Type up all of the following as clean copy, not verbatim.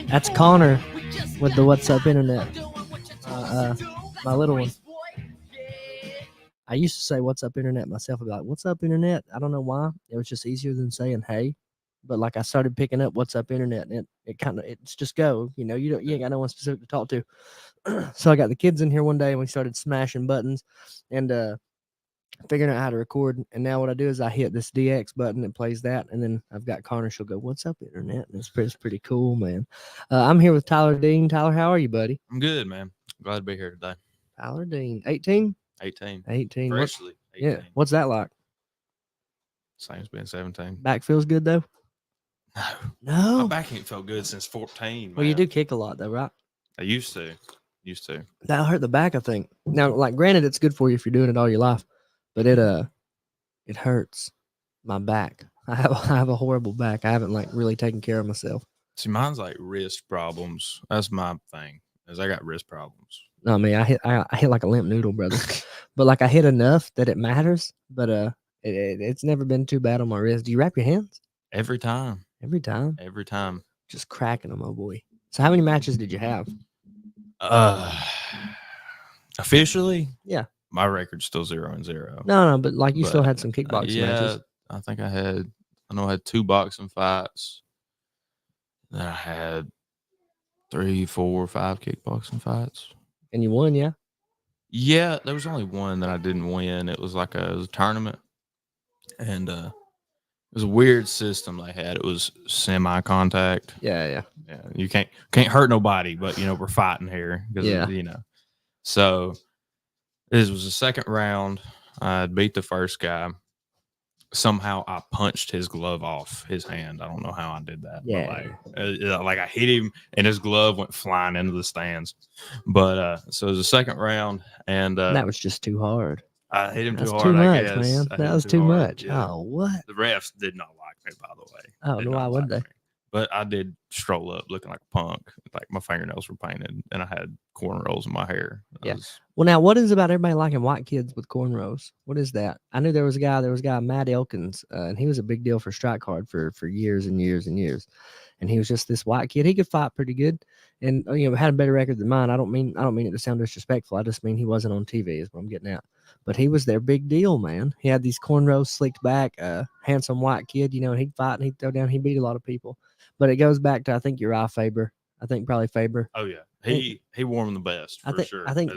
That's Connor with the What's Up Internet. My little one. I used to say "What's up, Internet" myself. I'd be like, "What's up, Internet?" I don't know why. It was just easier than saying "Hey." But like I started picking up "What's up, Internet," and it kind of it's just go. You ain't got no one specific to talk to. So I got the kids in here one day and we started smashing buttons and figuring out how to record. And now what I do is I hit this DX button, it plays that, and then I've got Connor. She'll go, "What's up, Internet?" And it's pretty cool, man. I'm here with Tyler Dean. Tyler, how are you, buddy? I'm good, man. Glad to be here today. Tyler Dean, 18? 18. 18. Freshly 18. Yeah. What's that like? Same as being 17. Back feels good, though? No. No? My back ain't felt good since 14, man. Well, you do kick a lot, though, right? I used to. That'll hurt the back, I think. Now, like, granted, it's good for you if you're doing it all your life, but it hurts my back. I have a horrible back. I haven't, like, really taken care of myself. See, mine's like wrist problems. That's my thing, is I got wrist problems. No, I mean, I hit like a limp noodle, brother. But, like, I hit enough that it matters, but it's never been too bad on my wrist. Do you wrap your hands? Every time. Every time? Every time. Just cracking them, oh boy. So how many matches did you have? Officially? Yeah. My record's still 0-0. No, but like you still had some kickboxing matches. I think I had 2 boxing fights. Then I had 3, 4, 5 kickboxing fights. And you won, yeah? Yeah, there was only one that I didn't win. It was like a tournament. And it was a weird system they had. It was semi-contact. Yeah. You can't hurt nobody, but we're fighting here because So this was the second round. I beat the first guy. Somehow I punched his glove off his hand. I don't know how I did that. Yeah. But like I hit him and his glove went flying into the stands. But so it was the second round, and that was just too hard. I hit him That's too hard. Too much, I guess. man. That was too much. Yeah. Oh, what? The refs did not like me, by the way. Oh, no, why would they? But I did stroll up looking like a punk. Like my fingernails were painted, and I had cornrows in my hair. Well, now what is about everybody liking white kids with cornrows? What is that? I knew there was a guy, Matt Elkins, and he was a big deal for Strike Hard for years and years and years. And he was just this white kid. He could fight pretty good, and had a better record than mine. I don't mean it to sound disrespectful. I just mean he wasn't on TV. Is what I'm getting at. But he was their big deal, man. He had these cornrows slicked back, handsome white kid. And he'd fight and he'd throw down. He'd beat a lot of people. But it goes back to I think Uriah Faber. I think probably Faber. Oh yeah, he wore him the best for sure. I think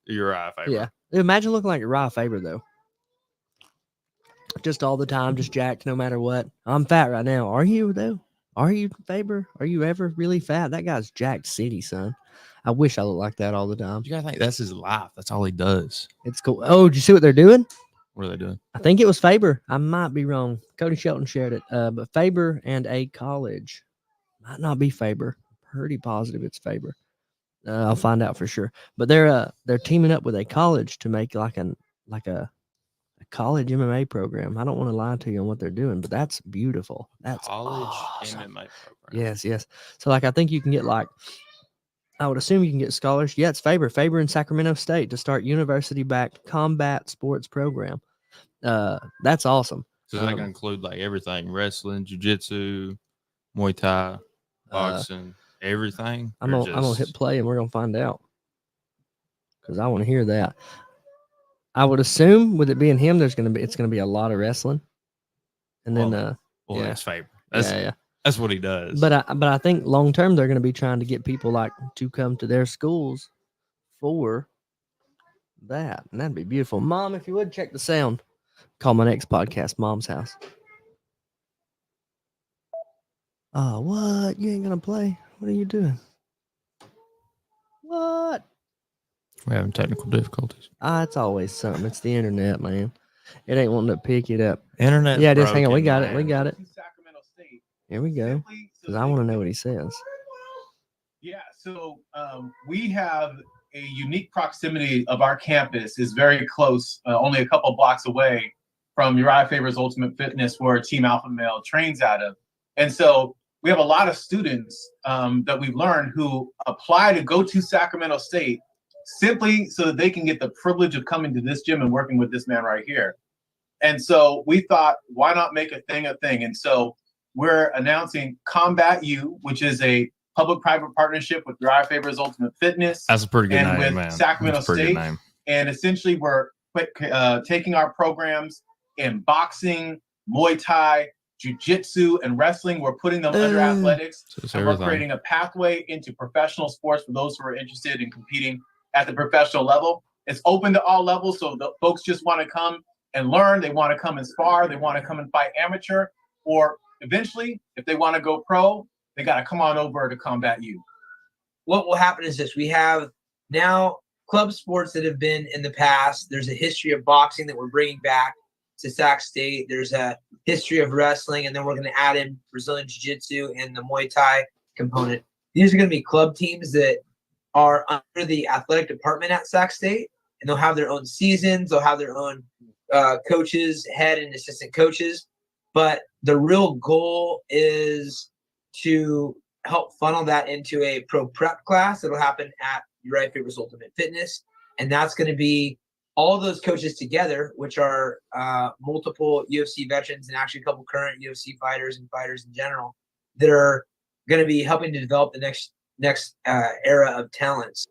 Uriah Faber. Yeah, imagine looking like Uriah Faber though. Just all the time, just jacked, no matter what. I'm fat right now. Are you though? Are you, Faber? Are you ever really fat? That guy's jacked city, son. I wish I looked like that all the time. You gotta think that's his life. That's all he does. It's cool. Oh, did you see what they're doing? What are they doing? I think it was Faber. I might be wrong. Cody Shelton shared it. But Faber and a college. Might not be Faber. Pretty positive it's Faber. I'll find out for sure. But they're teaming up with a college to make like a college MMA program. I don't want to lie to you on what they're doing, but that's beautiful. That's college awesome. MMA program. Yes. So like I think you can get I would assume you can get scholars. Yeah, it's Faber in Sacramento State to start university-backed combat sports program. That's awesome. So that can include like everything: wrestling, jiu-jitsu, Muay Thai, boxing, everything. I'm gonna hit play and we're gonna find out because I want to hear that. I would assume with it being him, it's gonna be a lot of wrestling, and then that's Faber. That's what he does. But I think long term they're gonna be trying to get people like to come to their schools for that, and that'd be beautiful. Mom, if you would check the sound. Call my next podcast Mom's House. Oh, what? You ain't gonna play? What are you doing? What? We're having technical difficulties. It's always something. It's the internet, man. It ain't wanting to pick it up. Internet. Yeah, just hang on. We got it. Here we go. Because I want to know what he says. Yeah, so we have a unique proximity of our campus is very close, only a couple blocks away from Uriah Faber's Ultimate Fitness, where Team Alpha Male trains out of. And so we have a lot of students that we've learned who apply to go to Sacramento State simply so that they can get the privilege of coming to this gym and working with this man right here. And so we thought, why not make a thing a thing? And so we're announcing Combat U, which is a public-private partnership with Uriah Faber's Ultimate Fitness. That's a pretty good and name, with man. Sacramento That's a pretty State. good name. And essentially, we're taking our programs in boxing, Muay Thai, Jiu-Jitsu, and wrestling. We're putting them under athletics, and we're creating a pathway into professional sports for those who are interested in competing at the professional level. It's open to all levels, so the folks just want to come and learn. They want to come and spar. They want to come and fight amateur, or eventually, if they want to go pro, they got to come on over to Combat U. What will happen is this: we have now club sports that have been in the past. There's a history of boxing that we're bringing back to Sac State. There's a history of wrestling, and then we're going to add in Brazilian Jiu-Jitsu and the Muay Thai component. These are going to be club teams that are under the athletic department at Sac State, and they'll have their own seasons. They'll have their own coaches, head and assistant coaches. But the real goal is to help funnel that into a pro prep class that'll happen at Uriah Faber's Ultimate Fitness. And that's going to be all those coaches together, which are multiple UFC veterans and actually a couple current UFC fighters and fighters in general that are going to be helping to develop the next era of talents.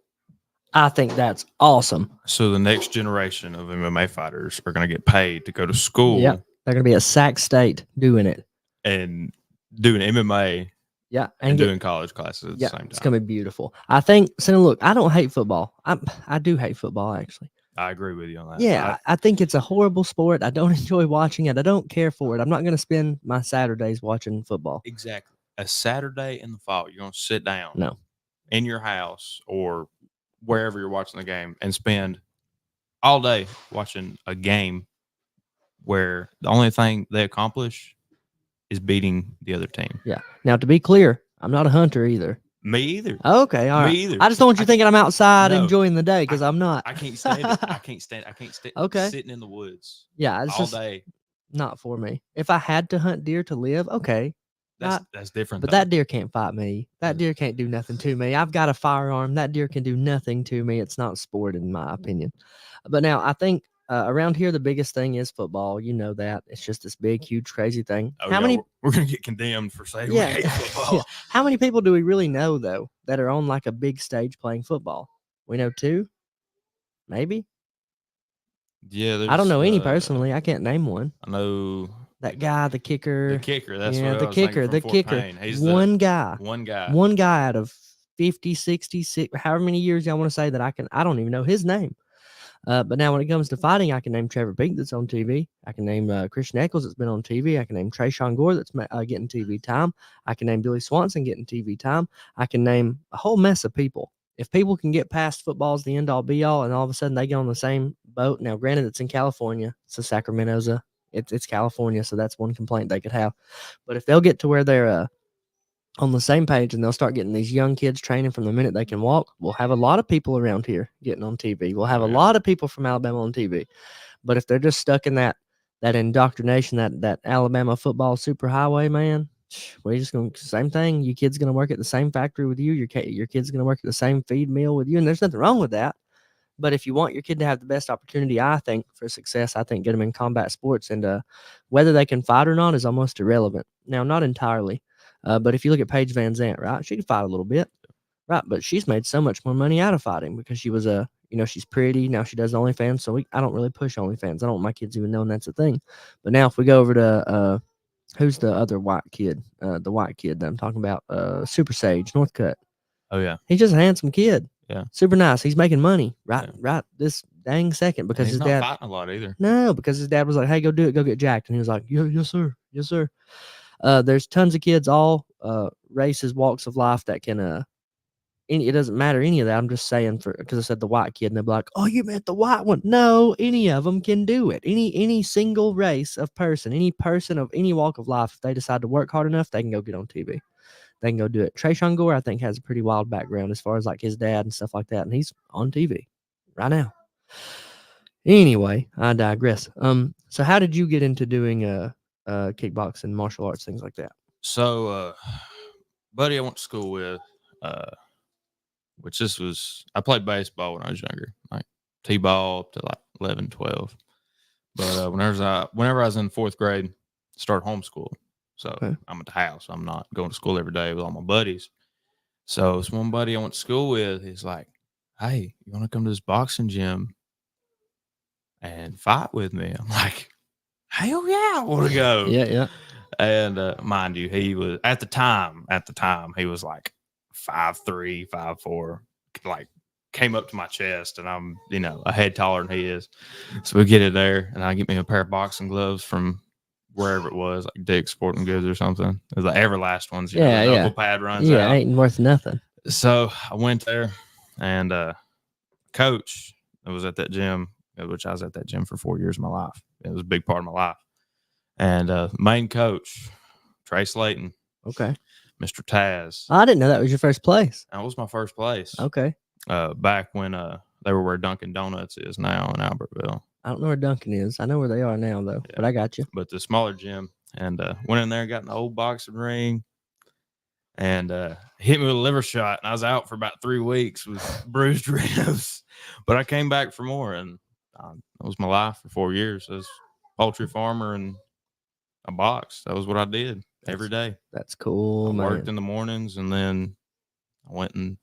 I think that's awesome. So the next generation of MMA fighters are going to get paid to go to school. Yeah, they're going to be at Sac State doing it. And doing MMA. Yeah, and doing college classes at the same time. It's going to be beautiful. I think, so look, I don't hate football. I do hate football, actually. I agree with you on that. Yeah, I think it's a horrible sport. I don't enjoy watching it. I don't care for it. I'm not going to spend my Saturdays watching football. Exactly. A Saturday in the fall, you're going to sit down in your house or wherever you're watching the game and spend all day watching a game where the only thing they accomplish is beating the other team. Yeah. Now, to be clear, I'm not a hunter either. Me either. Okay, all right. Me either. I just don't want you thinking I'm outside enjoying the day, because I'm not. I can't stand it. I can't stand sitting in the woods. Yeah, it's all just day. Not for me. If I had to hunt deer to live, okay. That's different. But that deer can't fight me. That deer can't do nothing to me. I've got a firearm. That deer can do nothing to me. It's not sport, in my opinion. But now, I think around here, the biggest thing is football. You know that. It's just this big, huge, crazy thing. How many? We're going to get condemned for saying we hate football. Yeah. How many people do we really know, though, that are on like a big stage playing football? We know 2, maybe. Yeah, I don't know any personally. I can't name one. I know that guy, the kicker. The kicker. That's what the kicker. The kicker. He's one guy. One guy. One guy out of 50, 60, however many years y'all want to say that I don't even know his name. But now when it comes to fighting, I can name Trevor Peake that's on TV. I can name Christian Eccles that's been on TV. I can name Trayshawn Gore that's getting TV time. I can name Billy Swanson getting TV time. I can name a whole mess of people. If people can get past football's the end-all, be-all, and all of a sudden they get on the same boat. Now, granted, it's in California. So Sacramento's it's California, so that's one complaint they could have. But if they'll get to where they're on the same page and they'll start getting these young kids training from the minute they can walk, we'll have a lot of people around here getting on TV. We'll have a lot of people from Alabama on TV. But if they're just stuck in that indoctrination, that Alabama football superhighway, man, we're just going to, same thing. Your kid's going to work at the same factory with you. Your kid's going to work at the same feed mill with you. And there's nothing wrong with that. But if you want your kid to have the best opportunity, I think, for success, I think get them in combat sports. And whether they can fight or not is almost irrelevant. Now, not entirely. But if you look at Paige Van Zandt, right, she can fight a little bit, right? But she's made so much more money out of fighting because she was she's pretty. Now she does OnlyFans. So I don't really push OnlyFans. I don't want my kids even knowing that's a thing. But now if we go over to who's the other white kid? The white kid that I'm talking about, Super Sage, Northcutt. Oh, yeah. He's just a handsome kid. Yeah. Super nice. He's making money right this dang second because he's his not dad fighting a lot either. No, because his dad was like, "Hey, go do it. Go get jacked." And he was like, "Yeah, yes, sir. Yes, sir." There's tons of kids, all races, walks of life that can it doesn't matter any of that. I'm just saying because I said the white kid and they'll be like, "Oh, you meant the white one." No, any of them can do it. Any single race of person, any person of any walk of life, if they decide to work hard enough, they can go get on TV. They can go do it. Trayshawn Gore, I think, has a pretty wild background as far as like his dad and stuff like that. And he's on TV right now. Anyway, I digress. So how did you get into doing kickboxing, martial arts, things like that? So, buddy I went to school with, I played baseball when I was younger, like T-ball up to like 11, 12. But whenever I was in 4th grade, started homeschool. So Okay. I'm at the house. I'm not going to school every day with all my buddies. So this one buddy I went to school with, he's like, "Hey, you want to come to this boxing gym and fight with me?" I'm like, "Hell yeah, I want to go." Yeah, yeah. And mind you, he was at the time, he was like 5'3", 5'4", like came up to my chest, and I'm, a head taller than he is. So we get it there, and I get me a pair of boxing gloves from wherever it was, like Dick's Sporting Goods or something. It was the Everlast ones, the knuckle pad runs out. Ain't worth nothing. So I went there, and coach that was at that gym, which I was at that gym for 4 years of my life. It was a big part of my life. And main coach, Trey Slayton. Okay. Mr. Taz. I didn't know that was your first place. That was my first place. Okay. Back when they were where Dunkin' Donuts is now in Albertville. I don't know where Dunkin' is. I know where they are now, though. Yeah. But I got you. But the smaller gym. And went in there and got an old boxing ring. And hit me with a liver shot. And I was out for about 3 weeks with bruised ribs. But I came back for more. And that was my life for 4 years. I was a poultry farmer and a box. That was what I did every day. That's cool, I worked in the mornings, and then I went and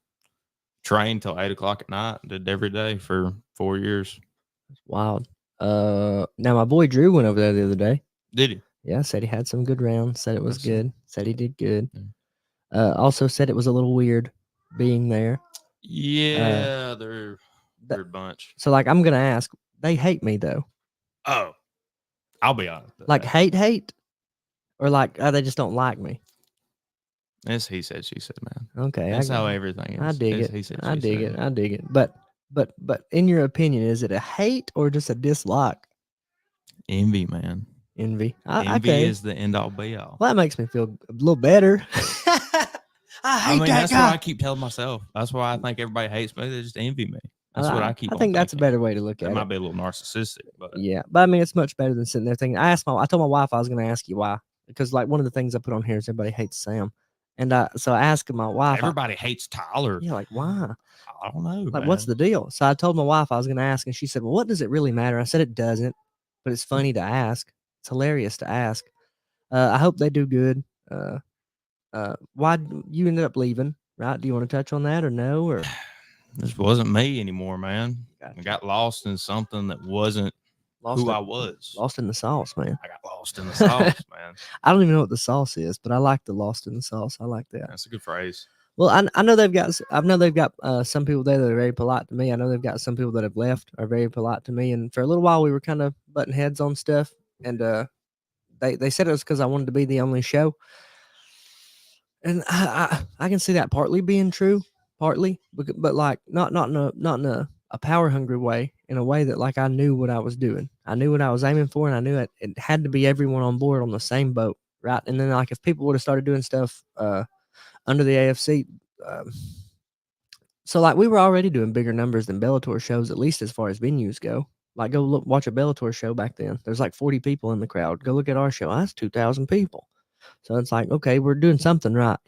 trained till 8 o'clock at night. Did every day for 4 years. That's wild. Now my boy Drew went over there the other day. Did he? Yeah, said he had some good rounds. Said it was good. Said he did good. Yeah. Also said it was a little weird being there. Yeah, they're a bunch. So like, I'm gonna ask. They hate me though. Oh, I'll be honest. Like hate, or like they just don't like me. It's he said, she said, man. Okay, that's how everything is. I dig it. He said, I dig it. I dig it. But in your opinion, is it a hate or just a dislike? Envy, man. Envy. Envy is the end all be all. Well, that makes me feel a little better. I hate that that's guy. what I keep telling myself. That's why I think everybody hates me. They just envy me. That's what I keep. I think that's a better way to look at it. It might be a little narcissistic, but yeah. But I mean, it's much better than sitting there thinking. I told my wife I was going to ask you why, because like one of the things I put on here is everybody hates Sam, and so I asked my wife. Everybody hates Tyler. Yeah, like why? I don't know. Like, what's the deal? So I told my wife I was going to ask, and she said, "Well, what does it really matter?" I said, "It doesn't, but it's funny to ask. It's hilarious to ask." I hope they do good. Why you ended up leaving? Right? Do you want to touch on that or no? Or this wasn't me anymore, man. Gotcha. I got lost in something that wasn't who I was. Lost in the sauce, man. I got lost in the sauce, man. I don't even know what the sauce is, but I like the lost in the sauce. I like that. That's a good phrase. Well, I know they've got some people there that are very polite to me. I know they've got some people that have left are very polite to me. And for a little while, we were kind of butting heads on stuff. And they said it was because I wanted to be the only show. And I can see that partly being true, partly, but like not in a power hungry way, in a way that like I knew what I was doing. I knew what I was aiming for, and I knew it had to be everyone on board on the same boat, right? And then like if people would have started doing stuff under the AFC, so like we were already doing bigger numbers than Bellator shows, at least as far as venues go. Like go watch a Bellator show back then. There's like 40 people in the crowd. Go look at our show. That's 2,000 people. So it's like, okay, we're doing something right.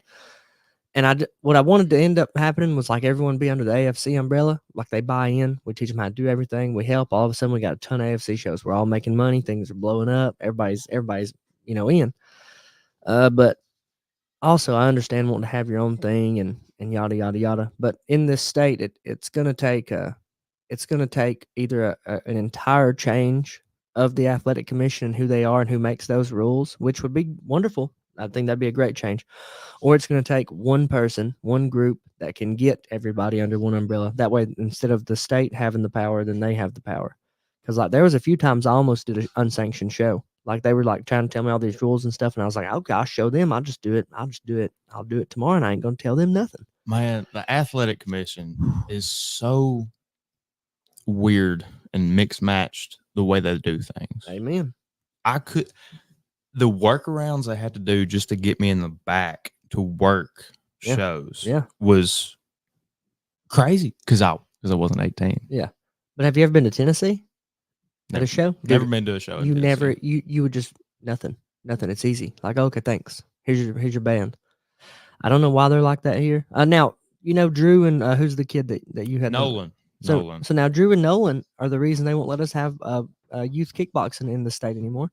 And what I wanted to end up happening was like everyone be under the AFC umbrella. Like they buy in. We teach them how to do everything. We help. All of a sudden, we got a ton of AFC shows. We're all making money. Things are blowing up. Everybody's in. But also, I understand wanting to have your own thing and yada yada yada. But in this state, it's gonna take either an entire change of the athletic commission and who they are and who makes those rules, which would be wonderful. I think that'd be a great change. Or it's going to take one person, one group that can get everybody under one umbrella. That way, instead of the state having the power, then they have the power. Because like there was a few times I almost did an unsanctioned show. Like they were like trying to tell me all these rules and stuff, and I was like, okay, I'll show them. I'll just do it. I'll do it tomorrow, and I ain't going to tell them nothing. Man, the athletic commission is so weird and mixed matched the way they do things. Amen. The workarounds I had to do just to get me in the back to work shows was crazy because I wasn't 18. Yeah. But have you ever been to Tennessee at a show? Never been to a show. You never, you would just, nothing. It's easy. Like, okay, thanks. Here's your band. I don't know why they're like that here. Now, Drew and who's the kid that you had? Nolan. So now Drew and Nolan are the reason they won't let us have youth kickboxing in the state anymore.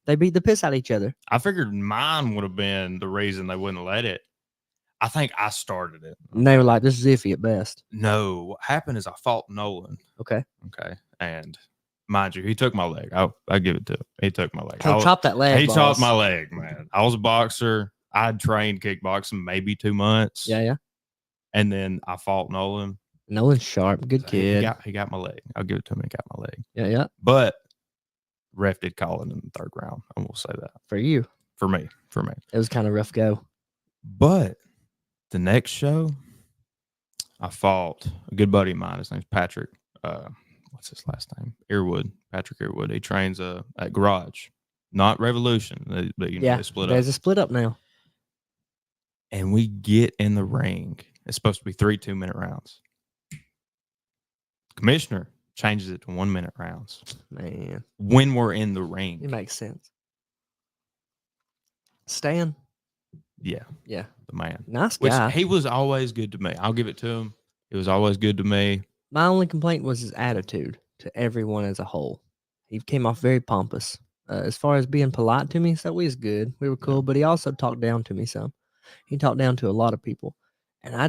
They beat the piss out of each other. I figured mine would have been the reason they wouldn't let it. I think I started it. And they were like, this is iffy at best. No, what happened is I fought Nolan. Okay. And mind you, he took my leg. I give it to him. He took my leg. He chopped that leg. He boss. chopped my leg, man. I was a boxer. I'd trained kickboxing maybe 2 months. Yeah. And then I fought Nolan. Nolan's sharp. Good kid. He got my leg. I'll give it to him. He got my leg. Yeah. But ref did call it in the 3rd round. I will say that. For you. For me. It was kind of rough go. But the next show, I fought a good buddy of mine. His name's Patrick. What's his last name? Earwood. Patrick Earwood. He trains at Garage, not Revolution. But they split up. There's a split up now. And we get in the ring. It's supposed to be 3 2-minute rounds. Commissioner changes it to 1-minute rounds. Man, when we're in the ring, it makes sense. Stan. Yeah. The man. Nice guy. He was always good to me. I'll give it to him. He was always good to me. My only complaint was his attitude to everyone as a whole. He came off very pompous. As far as being polite to me, so we was good. We were cool, but he also talked down to me some. He talked down to a lot of people. And I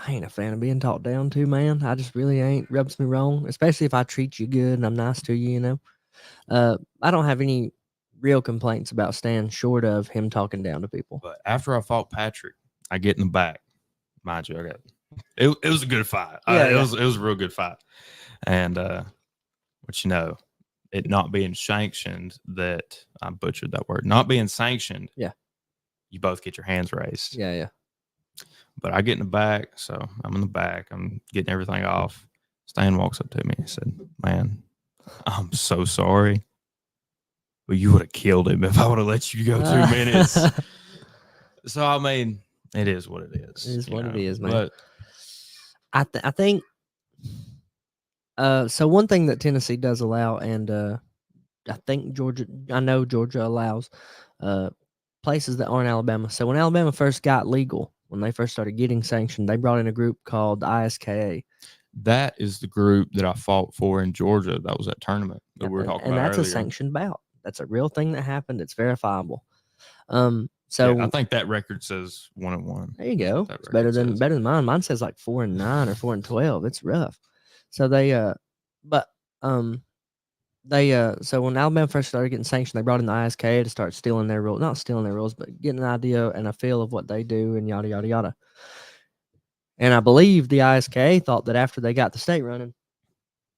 ain't a fan of being talked down to, man. I just really ain't. Rubs me wrong, especially if I treat you good and I'm nice to you, you know. I don't have any real complaints about Stan short of him talking down to people. But after I fought Patrick, I get in the back. Mind you, it was a good fight. It was a real good fight. And but you know, it not being sanctioned, that I butchered that word. Not being sanctioned. Yeah. You both get your hands raised. Yeah. But I get in the back, so I'm in the back. I'm getting everything off. Stan walks up to me and said, "Man, I'm so sorry. But you would have killed him if I would have let you go 2 minutes." So, I mean, it is what it is. It is what it is, man. But I think so one thing that Tennessee does allow, and I know Georgia allows places that aren't Alabama. So when Alabama first got legal, when they first started getting sanctioned, they brought in a group called the ISKA. That is the group that I fought for in Georgia. That was that tournament that we were talking about. And that's earlier. a sanctioned bout. That's a real thing that happened. It's verifiable. So yeah, I think that record says 1-1. There you go. It's better than mine. Mine says like 4-9 or 4-12. It's rough. So so when Alabama first started getting sanctioned, they brought in the ISKA to start stealing their rules. Not stealing their rules, but getting an idea and a feel of what they do and yada, yada, yada. And I believe the ISKA thought that after they got the state running,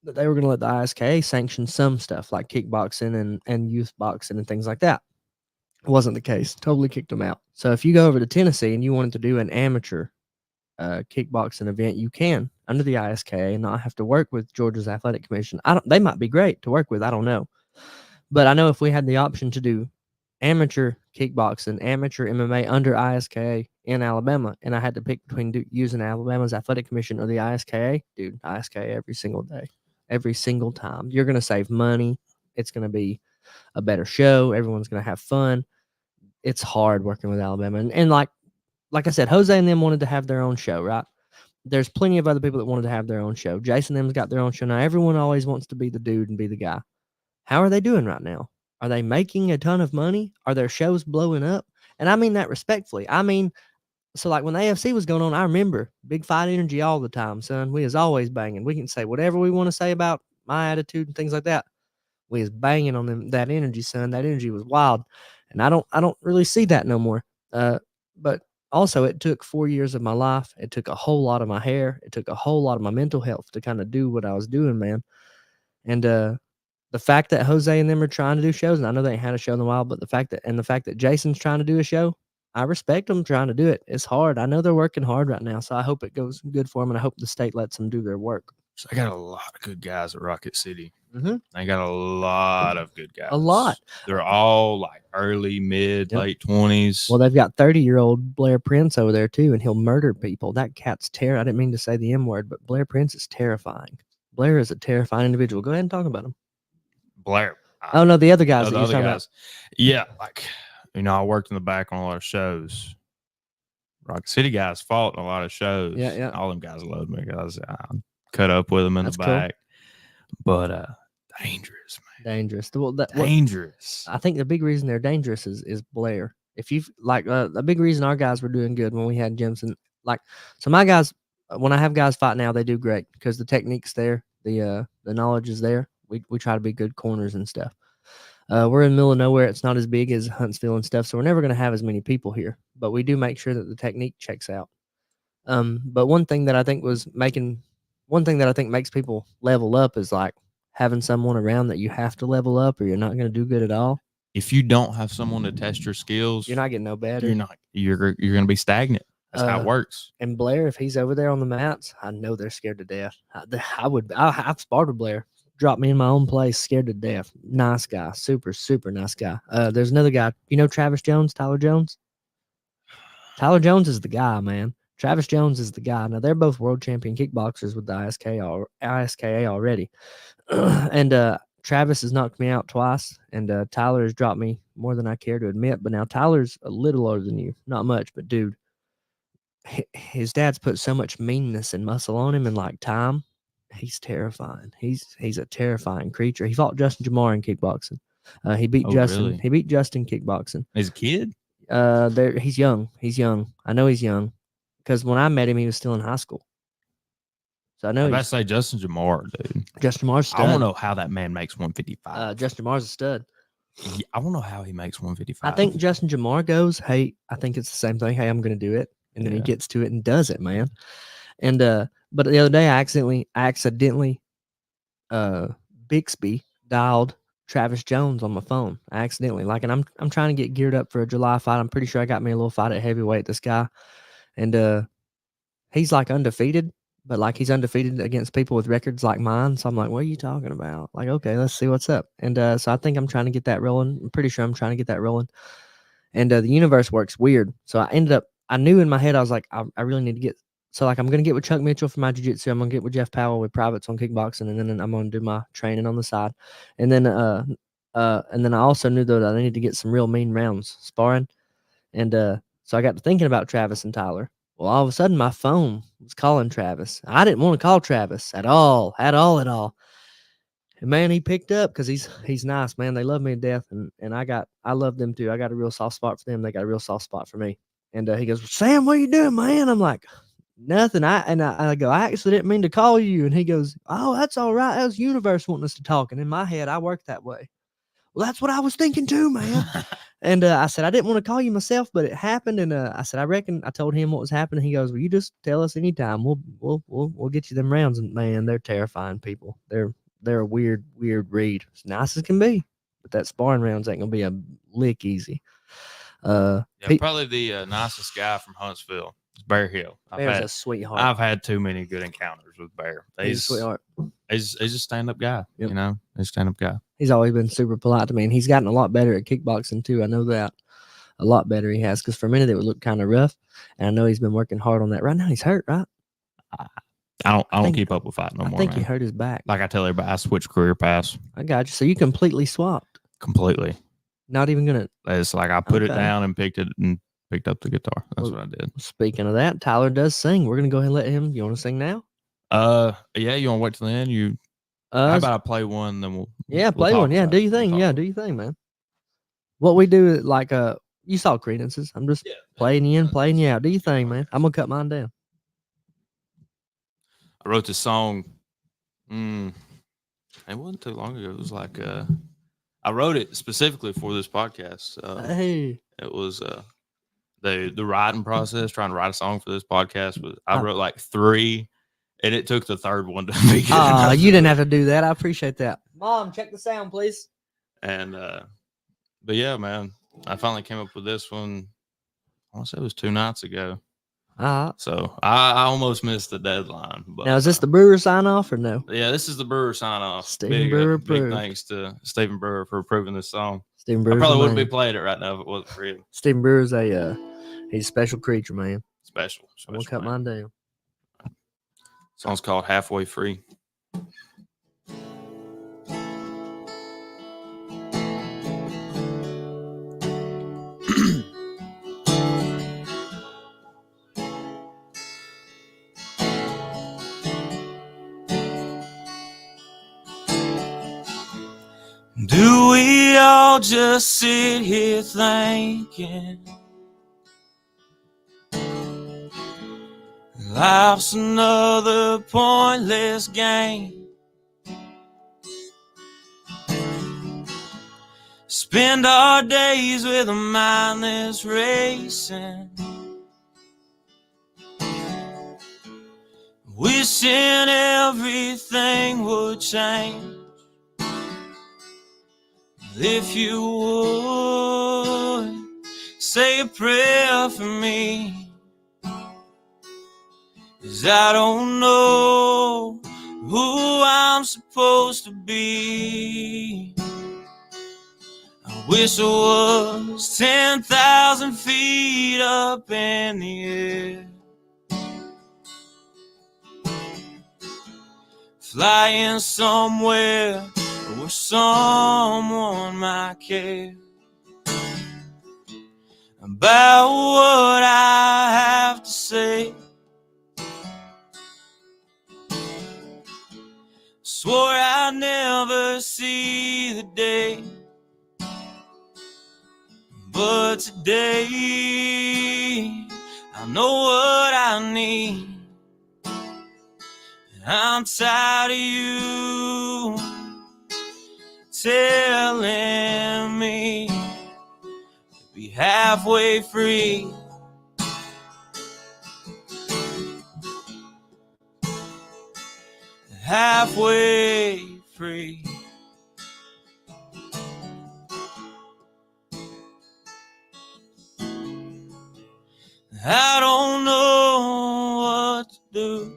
that they were going to let the ISKA sanction some stuff like kickboxing and youth boxing and things like that. It wasn't the case. Totally kicked them out. So if you go over to Tennessee and you wanted to do an amateur kickboxing event, you can under the ISKA and not have to work with Georgia's athletic commission. They might be great to work with. I don't know. But I know if we had the option to do amateur kickboxing, amateur MMA under ISKA in Alabama, and I had to pick between using Alabama's athletic commission or the ISKA, dude, ISKA every single day, every single time. You're going to save money. It's going to be a better show. Everyone's going to have fun. It's hard working with Alabama. And like I said, Jose and them wanted to have their own show, right? There's plenty of other people that wanted to have their own show. Jason and them's got their own show now. Everyone always wants to be the dude and be the guy. How are they doing right now? Are they making a ton of money? Are their shows blowing up? And I mean that respectfully. I mean, so like when the AFC was going on, I remember big fight energy all the time, son. We was always banging. We can say whatever we want to say about my attitude and things like that. We was banging on that energy, son. That energy was wild. And I don't really see that no more. But also it took 4 years of my life. It took a whole lot of my hair. It took a whole lot of my mental health to kind of do what I was doing, man. And the fact that Jose and them are trying to do shows, and I know they ain't had a show in a while, but the fact that Jason's trying to do a show, I respect them trying to do it. It's hard. I know they're working hard right now, so I hope it goes good for them, and I hope the state lets them do their work. So I got a lot of good guys at Rocket City. Mm-hmm. I got a lot of good guys. A lot. They're all like early, mid, late 20s. Well, they've got 30-year-old Blair Prince over there too, and he'll murder people. That cat's I didn't mean to say the M word, but Blair Prince is terrifying. Blair is a terrifying individual. Go ahead and talk about him. Blair. Oh no, the other guys. The other guys. Yeah, like I worked in the back on a lot of shows. Rock City guys fought in a lot of shows. Yeah. All them guys loved me because I cut up with them in the back. But Dangerous, man. Dangerous. Dangerous. I think the big reason they're dangerous is Blair. If you like, the big reason our guys were doing good when we had gyms and so my guys, when I have guys fight now, they do great because the technique's there, the knowledge is there. We try to be good corners and stuff. We're in the middle of nowhere. It's not as big as Huntsville and stuff, so we're never going to have as many people here. But we do make sure that the technique checks out. But one thing that I think makes people level up is like having someone around that you have to level up, or you're not going to do good at all. If you don't have someone to test your skills, You're not getting no better. You're going to be stagnant. That's how it works. And Blair, if he's over there on the mats, I know they're scared to death. I've sparred with Blair. Dropped me in my own place, scared to death. Nice guy, super, super nice guy. There's another guy. You know Travis Jones, Tyler Jones? Tyler Jones is the guy, man. Travis Jones is the guy. Now, they're both world champion kickboxers with the ISKA already. And Travis has knocked me out twice, and Tyler has dropped me more than I care to admit. But now Tyler's a little older than you. Not much, but dude, his dad's put so much meanness and muscle on him and like time. He's terrifying. He's a terrifying creature. He fought Justin Jamar in kickboxing. He beat Justin. Really? He beat Justin kickboxing. He's a kid? He's young. He's young. I know he's young because when I met him, he was still in high school. So I know. I say Justin Jamar, dude. Justin Jamar's a stud. I want to know how that man makes 155. Justin Jamar's a stud. I want to know how he makes 155. I think Justin Jamar goes, hey, I think it's the same thing. Hey, I'm going to do it. And then he gets to it and does it, man. And but the other day I accidentally Bixby dialed Travis Jones on my phone. And I'm trying to get geared up for a July fight. I'm pretty sure I got me a little fight at heavyweight, this guy. And he's like undefeated, but like he's undefeated against people with records like mine. So I'm like, what are you talking about? Like, okay, let's see what's up. And so I think I'm trying to get that rolling. I'm pretty sure I'm trying to get that rolling. And the universe works weird. So I knew in my head, I was like, I really need to get. So like I'm gonna get with Chuck Mitchell for my jiu-jitsu. I'm gonna get with Jeff Powell with privates on kickboxing, and then I'm gonna do my training on the side. And then I also knew though that I needed to get some real mean rounds sparring. And so I got to thinking about Travis and Tyler. Well, all of a sudden my phone was calling Travis. I didn't want to call Travis at all. And man, he picked up because he's nice, man. They love me to death, and I love them too. I got a real soft spot for them. They got a real soft spot for me. And he goes, Sam, what are you doing, man? I'm like, nothing. I go, I actually didn't mean to call you. And he goes, oh, that's all right. That was the universe wanting us to talk. And in my head, I work that way. Well, that's what I was thinking too, man. And I said, I didn't want to call you myself, but it happened. And I said, I told him what was happening. He goes, well, you just tell us anytime. We'll get you them rounds. And man, they're terrifying people. They're a weird read. As nice as can be, but that sparring rounds ain't gonna be a lick easy. Probably the nicest guy from Huntsville is Bear Hill. Bear's a sweetheart. I've had too many good encounters with Bear. He's a sweetheart. He's a stand-up guy. Yep. You know, he's a stand-up guy. He's always been super polite to me, and he's gotten a lot better at kickboxing too. I know that a lot better he has, because for a minute it would look kind of rough, and I know he's been working hard on that. Right now he's hurt, right? I don't keep up with fighting no more. I think he hurt his back. Like I tell everybody, I switched career paths. I got you. So you completely swapped. Completely. Not even gonna. It's like I put it down and picked up the guitar. That's what I did. Speaking of that, Tyler does sing. We're gonna go ahead and let him. You want to sing now? Yeah. You want to wait till the end? How about I play one? Then we'll play one. Yeah, do your thing. Yeah, do your thing, man. What we do, like you saw Credence's. I'm just playing you in, playing you out. Do your thing, man. I'm gonna cut mine down. I wrote this song. It wasn't too long ago. It was like I wrote it specifically for this podcast. Hey, it was the writing process. Trying to write a song for this podcast I wrote like 3, and it took the third one to be good. Oh, you didn't have to do that. I appreciate that. Mom, check the sound, please. And but yeah, man, I finally came up with this one. I want to say it was 2 nights ago. So I almost missed the deadline. But now, is this the Brewer sign off or no? Yeah, this is the Brewer sign off. Stephen Brewer big thanks to Stephen Brewer for approving this song. Stephen Brewer. I probably wouldn't be playing it right now if it wasn't for him. Stephen Brewer's he's a special creature, man. Special. I'm gonna cut mine down. Song's called Halfway Free. Do we all just sit here thinking life's another pointless game? Spend our days with a mind that's racing, wishing everything would change. If you would say a prayer for me, 'cause I don't know who I'm supposed to be. I wish I was 10,000 feet up in the air, flying somewhere where someone might care about what I have to say. Swore I'd never see the day, but today I know what I need. I'm tired of you telling me to be halfway free. Halfway free. I don't know what to do.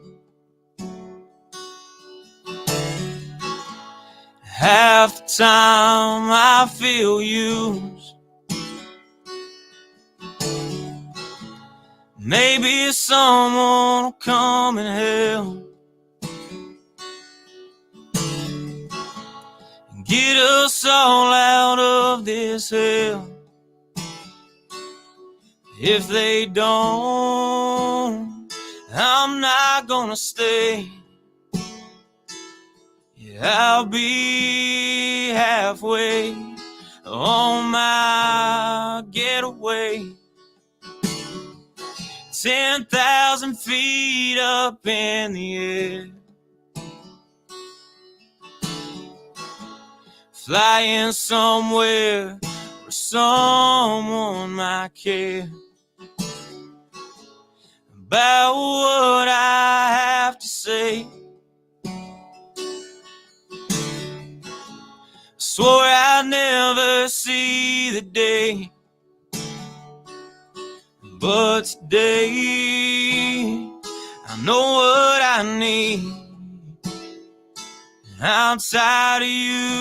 Half the time I feel used. Maybe someone will come and help, get us all out of this hell. If they don't, I'm not gonna stay. Yeah, I'll be halfway on my getaway. 10,000 feet up in the air, flying somewhere where someone might care about what I have to say. Swore I'd never see the day, but today I know what I need. I'm tired of you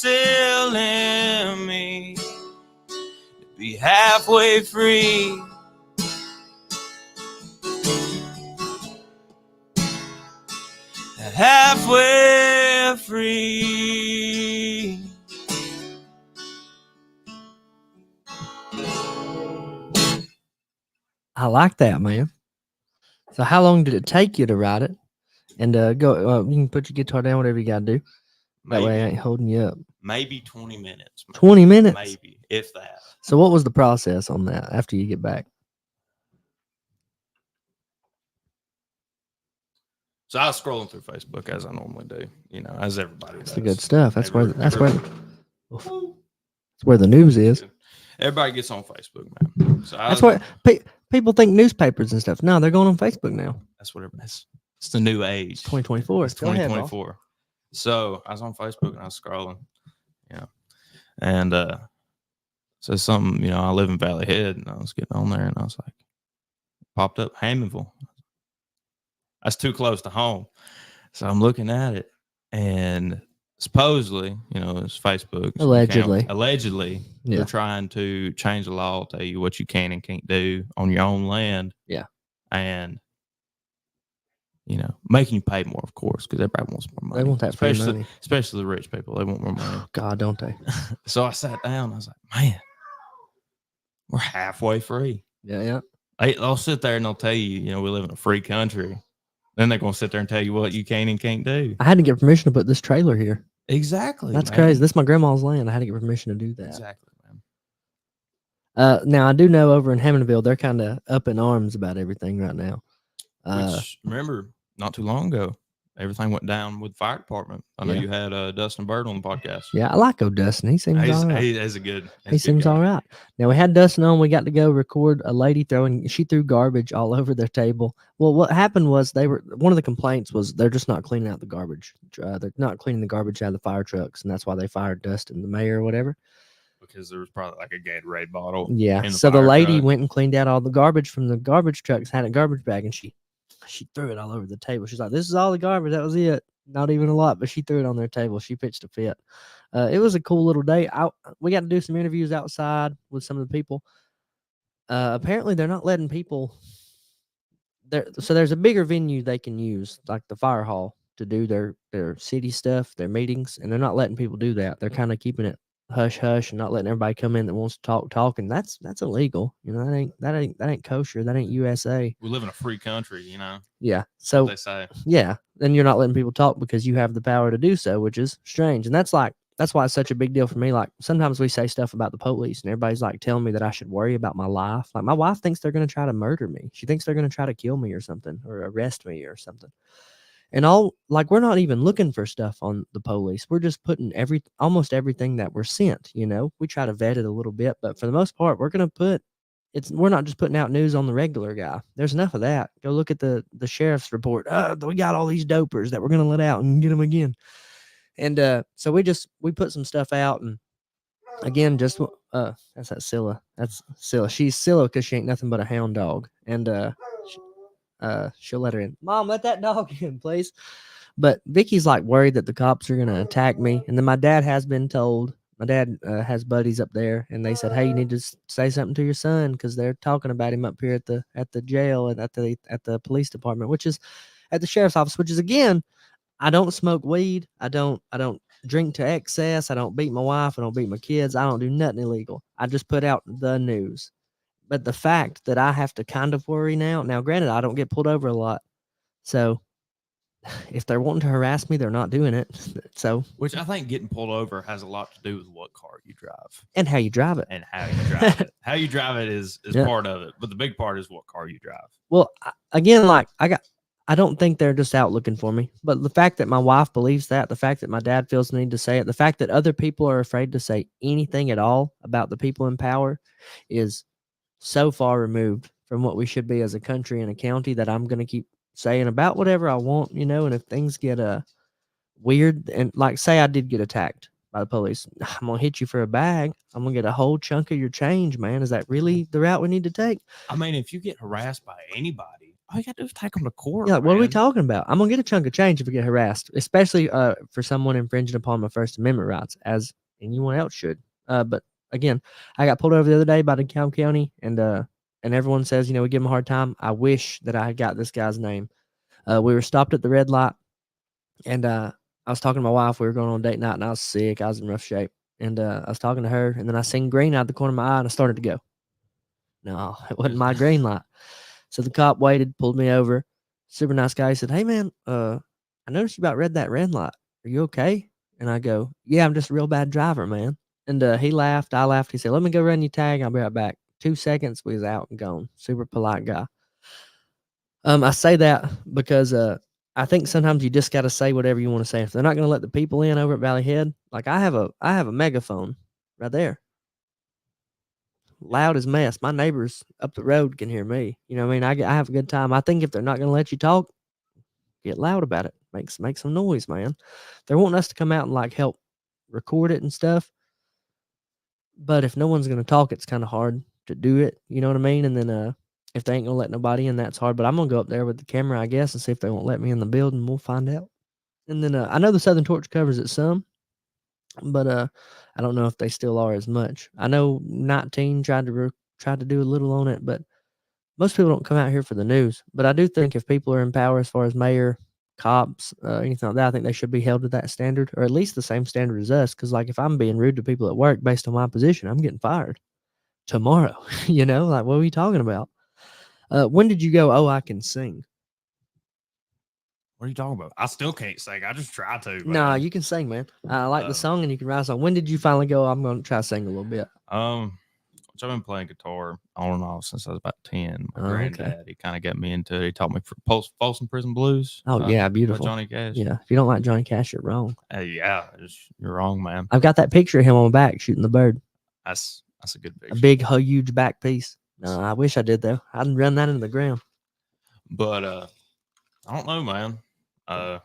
telling me to be halfway free. Halfway free. I like that, man. So how long did it take you to write it? And go. You can put your guitar down, whatever you got to do. That way I ain't holding you up. Maybe 20 minutes. 20 minutes? Maybe, if that. So what was the process on that after you get back? So I was scrolling through Facebook as I normally do, you know, as everybody does. That's the good stuff. That's where the news is. Everybody gets on Facebook, man. So That's what people think, newspapers and stuff. No, they're going on Facebook now. That's what it's the new age. 2024. It's 2024. So I was on Facebook and I was scrolling, you know, and so something, you know, I live in Valley Head, and I was getting on there, and I was like, popped up Hammondville. That's too close to home. So I'm looking at it, and supposedly, you know, it's Facebook. Allegedly. They're trying to change the law, tell you what you can and can't do on your own land. Yeah. And, you know, making you pay more, of course, because everybody wants more money. They want that free money. Especially the rich people. They want more money. Oh, God, don't they? So I sat down. I was like, man, we're halfway free. Yeah. They'll sit there and they'll tell you, you know, we live in a free country. Then they're going to sit there and tell you what you can and can't do. I had to get permission to put this trailer here. Exactly. That's man. crazy. This is my grandma's land. I had to get permission to do that. Exactly, man. Now I do know over in Hammondville, they're kind of up in arms about everything right now. Which remember, not too long ago, everything went down with the fire department. I know Yeah. you had Dustin Bird on the podcast. Yeah, I like old Dustin. He seems all right. He's a good. He seems all right. Now we had Dustin on. We got to go record a lady she threw garbage all over their table. Well, what happened was one of the complaints was they're just not cleaning out the garbage. They're not cleaning the garbage out of the fire trucks, and that's why they fired Dustin, the mayor or whatever. Because there was probably like a Gatorade bottle. Yeah. So the lady went and cleaned out all the garbage from the garbage trucks, had a garbage bag, and she threw it all over the table. She's like, "This is all the garbage. That was it. Not even a lot," but she threw it on their table. She pitched a fit. It was a cool little day. We got to do some interviews outside with some of the people. Apparently, they're not letting people there. So there's a bigger venue they can use, like the fire hall, to do their city stuff, their meetings, and they're not letting people do that. They're kind of keeping it hush hush and not letting everybody come in that wants to talk, and that's illegal. You know, that ain't kosher. That ain't USA. We live in a free country, you know. Yeah. So they say. Yeah, then you're not letting people talk because you have the power to do so, which is strange. And that's why it's such a big deal for me. Like sometimes we say stuff about the police and everybody's like telling me that I should worry about my life. Like my wife thinks they're going to try to murder me. She thinks they're going to try to kill me or something or arrest me or something. And we're not even looking for stuff on the police. We're just putting almost everything that we're sent, you know. We try to vet it a little bit, but for the most part, we're going to we're not just putting out news on the regular guy. There's enough of that. Go look at the sheriff's report. We got all these dopers that we're going to let out and get them again. And so we put some stuff out, and again, just that's that Scylla. That's Scylla. She's Scylla because she ain't nothing but a hound dog. And she'll let her in. Mom, let that dog in, please. But Vicky's like worried that the cops are gonna attack me. And then my dad has been told. My dad has buddies up there, and they said, "Hey, you need to say something to your son because they're talking about him up here at the jail and at the police department, which is at the sheriff's office. Which is again, I don't smoke weed. I don't drink to excess. I don't beat my wife. I don't beat my kids. I don't do nothing illegal. I just put out the news. But the fact that I have to kind of worry now, granted, I don't get pulled over a lot. So if they're wanting to harass me, they're not doing it. So, which I think getting pulled over has a lot to do with what car you drive and how you drive it. And how you drive it. How you drive it is part of it, but the big part is what car you drive. Well, again, like I don't think they're just out looking for me, but the fact that my wife believes that, the fact that my dad feels the need to say it, the fact that other people are afraid to say anything at all about the people in power is so far removed from what we should be as a country and a county that I'm going to keep saying about whatever I want, you know. And if things get weird, and like say I did get attacked by the police, I'm going to hit you for a bag. I'm going to get a whole chunk of your change, man. Is that really the route we need to take? I mean, if you get harassed by anybody, all you got to do is take them to court. Yeah, what are we talking about? I'm going to get a chunk of change if we get harassed, especially for someone infringing upon my First Amendment rights, as anyone else should. But again, I got pulled over the other day by DeKalb County, and everyone says, we give them a hard time. I wish that I had got this guy's name. We were stopped at the red light, and I was talking to my wife. We were going on date night, and I was sick. I was in rough shape, and I was talking to her, and then I seen green out of the corner of my eye, and I started to go. No, it wasn't my green light. So the cop waited, pulled me over. Super nice guy. He said, "Hey, man, I noticed you about read that red light. Are you okay?" And I go, "Yeah, I'm just a real bad driver, man." And he laughed. I laughed. He said, "Let me go run your tag. I'll be right back." 2 seconds, we was out and gone. Super polite guy. I say that because I think sometimes you just got to say whatever you want to say. If they're not going to let the people in over at Valley Head, like I have a megaphone right there. Loud as mess. My neighbors up the road can hear me. You know what I mean? I have a good time. I think if they're not going to let you talk, get loud about it. Make some noise, man. They're wanting us to come out and like help record it and stuff. But if no one's going to talk, it's kind of hard to do it. You know what I mean? And then if they ain't going to let nobody in, that's hard. But I'm going to go up there with the camera, I guess, and see if they won't let me in the building. We'll find out. And then I know the Southern Torch covers it some, but I don't know if they still are as much. I know 19 tried to do a little on it, but most people don't come out here for the news. But I do think if people are in power as far as mayor, cops, anything like that, I think they should be held to that standard, or at least the same standard as us. Because like if I'm being rude to people at work based on my position, I'm getting fired tomorrow. Like what are we talking about? When did you go, "Oh, I can sing"? What are you talking about? I still can't sing. I just try to. Man. No, you can sing, man. I like the song, and you can write a song. When did you finally go? I'm going to try to sing a little bit. Which I've been playing guitar on and off since I was about 10. My granddad, okay. he kind of got me into it. He taught me for Folsom Prison Blues. Oh, yeah, beautiful. Johnny Cash. Yeah, if you don't like Johnny Cash, you're wrong. Yeah, you're wrong, man. I've got that picture of him on my back shooting the bird. That's a good picture. A big, huge back piece. No, I wish I did, though. I'd run that into the ground. But I don't know, man. I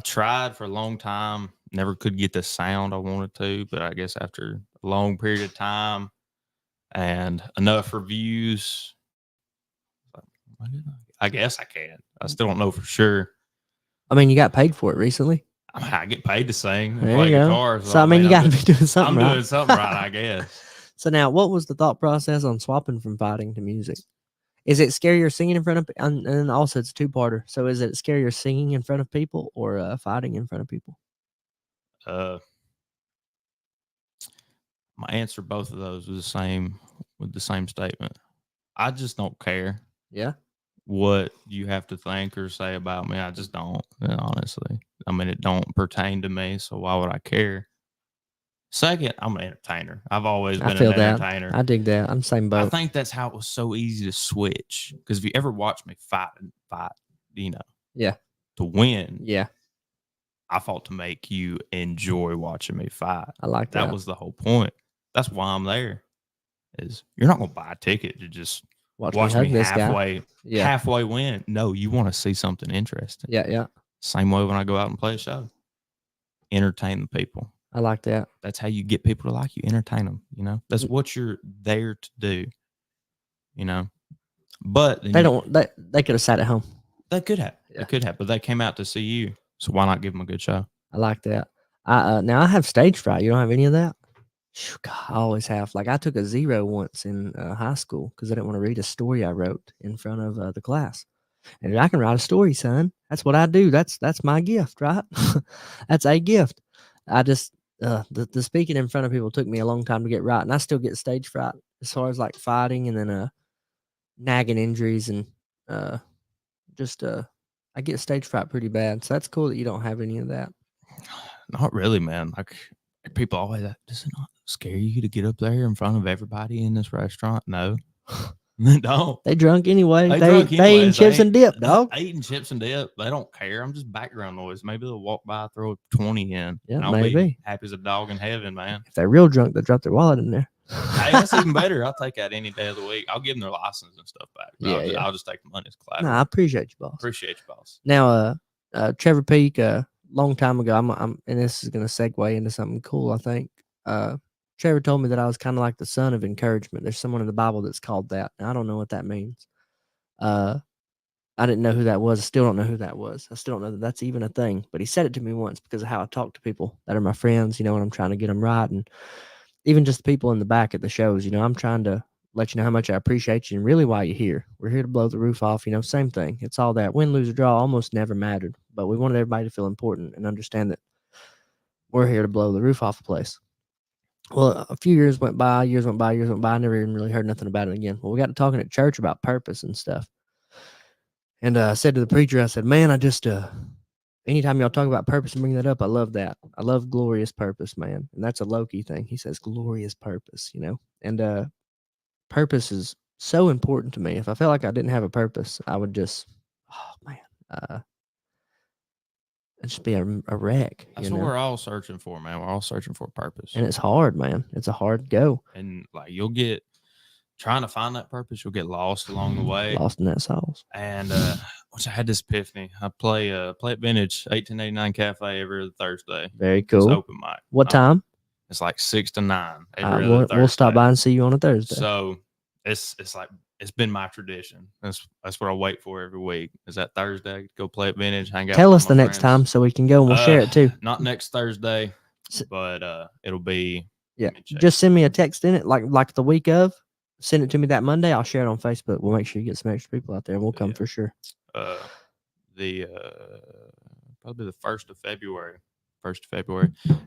tried for a long time. Never could get the sound I wanted to, but I guess after a long period of time and enough reviews, I guess I can. I still don't know for sure. I mean, you got paid for it recently. I get paid to sing and There play you go. guitar. So I mean, you got to be doing something right. I'm doing something right, I guess. So now, what was the thought process on swapping from fighting to music? Is it scarier singing in front of, and also it's a two-parter. So is it scarier singing in front of people or fighting in front of people? My answer both of those was the same with the same statement. I just don't care. Yeah. What you have to think or say about me, I just don't. Honestly, I mean, it don't pertain to me, so why would I care? Second, I'm an entertainer. I've always been an entertainer. I dig that. I'm the same boat. I think that's how it was so easy to switch. Because if you ever watch me fight, yeah, to win, yeah, I fought to make you enjoy watching me fight. I like that. That was the whole point. That's why I'm there. Is you're not gonna buy a ticket to just watch me halfway win. No, you want to see something interesting. Yeah. Same way when I go out and play a show. Entertain the people. I like that. That's how you get people to like you. Entertain them. That's what you're there to do. But they don't. They could have sat at home. They could have. Yeah. They could have. But they came out to see you. So why not give them a good show? I like that. Now I have stage fright. You don't have any of that? God, I always have. Like I took a 0 once in high school because I didn't want to read a story I wrote in front of the class. And I can write a story, son. That's what I do. That's my gift, right? That's a gift. I just the speaking in front of people took me a long time to get right, and I still get stage fright as far as like fighting and then nagging injuries and I get stage fright pretty bad. So that's cool that you don't have any of that. Not really, man. Like people always, does it not scare you to get up there in front of everybody in this restaurant? No. No, they drunk anyway. They eating chips and dip, dog. Eating chips and dip. They don't care. I'm just background noise. Maybe they'll walk by, throw a 20 in. Yeah, and I'll be happy as a dog in heaven, man. If they're real drunk, they'll drop their wallet in there. Hey, that's even better. I'll take that any day of the week. I'll give them their license and stuff back. I'll just take the money as collateral. I appreciate you, boss. Appreciate you, boss. Now, Trevor Peak, long time ago, I'm and this is gonna segue into something cool. I think. Trevor told me that I was kind of like the son of encouragement. There's someone in the Bible that's called that. Now, I don't know what that means. I didn't know who that was. I still don't know who that was. I still don't know that that's even a thing. But he said it to me once because of how I talk to people that are my friends, when I'm trying to get them right. And even just the people in the back at the shows, I'm trying to let you know how much I appreciate you and really why you're here. We're here to blow the roof off, same thing. It's all that. Win, lose, or draw almost never mattered. But we wanted everybody to feel important and understand that we're here to blow the roof off the place. Well, a few years went by. I never even really heard nothing about it again. Well, we got to talking at church about purpose and stuff. And I said to the preacher, I said, man, I just, anytime y'all talk about purpose and bring that up, I love that. I love glorious purpose, man. And that's a low-key thing. He says glorious purpose, And purpose is so important to me. If I felt like I didn't have a purpose, I would just, I'd just be a wreck. That's what we're all searching for, man. We're all searching for a purpose. And it's hard, man. It's a hard go. And like you'll get trying to find that purpose, you'll get lost along the way. Lost in that sauce. And which I had this epiphany. I play at Vintage 1889 Cafe every other Thursday. Very cool. It's open mic. What time? It's like 6 to 9 every other Thursday. We'll stop by and see you on a Thursday. So it's like it's been my tradition. That's what I wait for every week. Is that Thursday? Go play at Vintage, hang out. Tell us the next time so we can go and we'll share it too. Not next Thursday, but it'll be. Yeah, just send me a text in it like the week of. Send it to me that Monday. I'll share it on Facebook. We'll make sure you get some extra people out there, and we'll come for sure. Probably the 1st of February.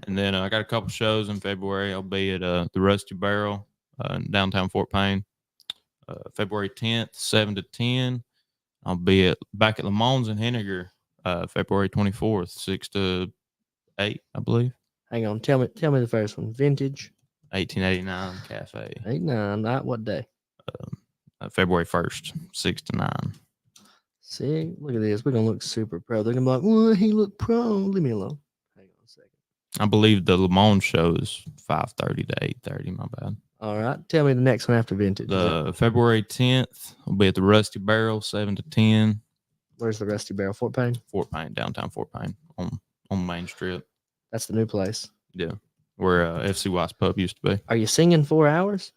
And then I got a couple shows in February. I'll be at the Rusty Barrel in downtown Fort Payne. February 10th, 7 to 10. I'll be back at Lamont's in Henniger, February 24th, 6 to 8, I believe. Hang on, tell me the first one. Vintage 1889 Cafe. 89. Not what day? February 1st, 6 to 9. See, look at this. We're gonna look super pro. They're gonna be like, "Well, he looked pro." Leave me alone. Hang on a second. I believe the Lamont show is 5:30 to 8:30. My bad. All right, tell me the next one after Vintage. The February 10th will be at the Rusty Barrel, 7 to 10. Where's the Rusty Barrel? Fort Payne. Fort Payne, downtown Fort Payne, on Main Strip. That's the new place. Yeah, where FC Watts Pub used to be. Are you singing 4 hours?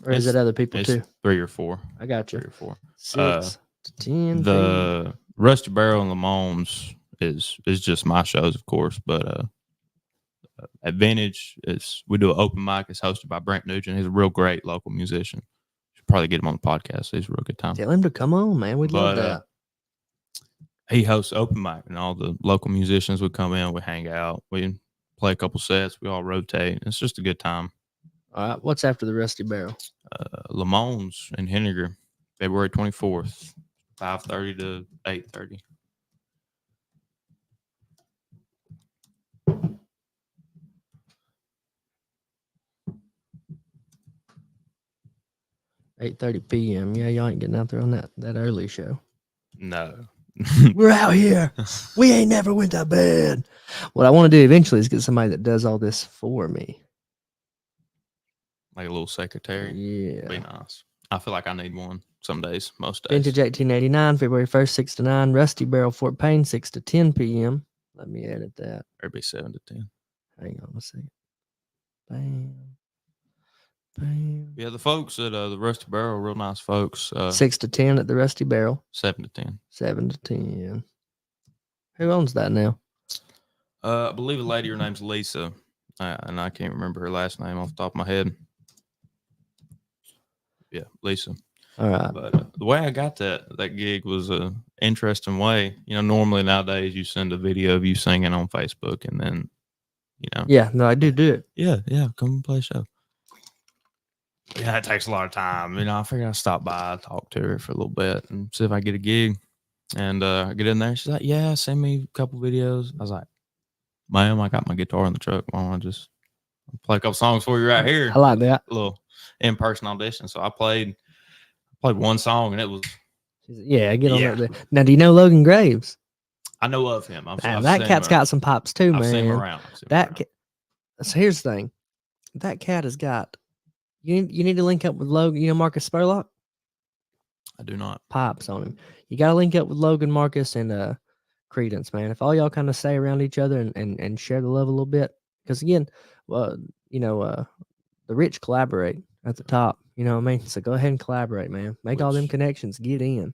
Or is it other people It's too? 3 or 4. I got 3 you. or 4. 6 to 10. The Rusty Barrel and Lamont's is just my shows, of course, but at Vintage, we do an open mic. It's hosted by Brent Nugent. He's a real great local musician. Should probably get him on the podcast. He's a real good time. Tell him to come on, man. We'd love that. He hosts open mic, and all the local musicians would come in. We hang out. We play a couple sets. We all rotate. It's just a good time. All right. What's after the Rusty Barrel? Lamont's in Henniger, February 24th, 5:30 to 8:30. $8:30 p.m. Yeah, y'all ain't getting out there on that early show. No. We're out here. We ain't never went to bed. What I want to do eventually is get somebody that does all this for me. Like a little secretary. Yeah. Be nice. I feel like I need one some days, most days. Vintage 1889, February 1st, 6 to 9. Rusty Barrel, Fort Payne, 6 to 10 p.m. Let me edit that. Or be 7 to 10. Hang on a second. Bam. Bam. Yeah, the folks at the Rusty Barrel, real nice folks. 6 to 10 at the Rusty Barrel. 7 to 10. 7 to 10. Who owns that now? I believe a lady, her name's Lisa. And I can't remember her last name off the top of my head. Yeah, Lisa. All right. But the way I got that gig was a interesting way. You know, normally nowadays you send a video of you singing on Facebook and then, you know. Yeah, no, I do it. Yeah, come and play a show. Yeah, it takes a lot of time. You know, I figured I'd stop by, talk to her for a little bit and see if I get a gig. And I get in there. She's like, yeah, send me a couple videos. I was like, ma'am, I got my guitar in the truck. Why don't I just play a couple songs for you right here? I like that. A little in-person audition. So I played one song and it was. Yeah, get on that. Now, do you know Logan Graves? I know of him. That cat's got some pops too, man. I've seen him around. So here's the thing. That cat has got. You need to link up with Logan. You know Marcus Spurlock? I do not. Pops on him. You got to link up with Logan, Marcus, and Credence, man. If all y'all kind of stay around each other and share the love a little bit, because again, the rich collaborate at the top. You know what I mean? So go ahead and collaborate, man. Make all them connections. Get in.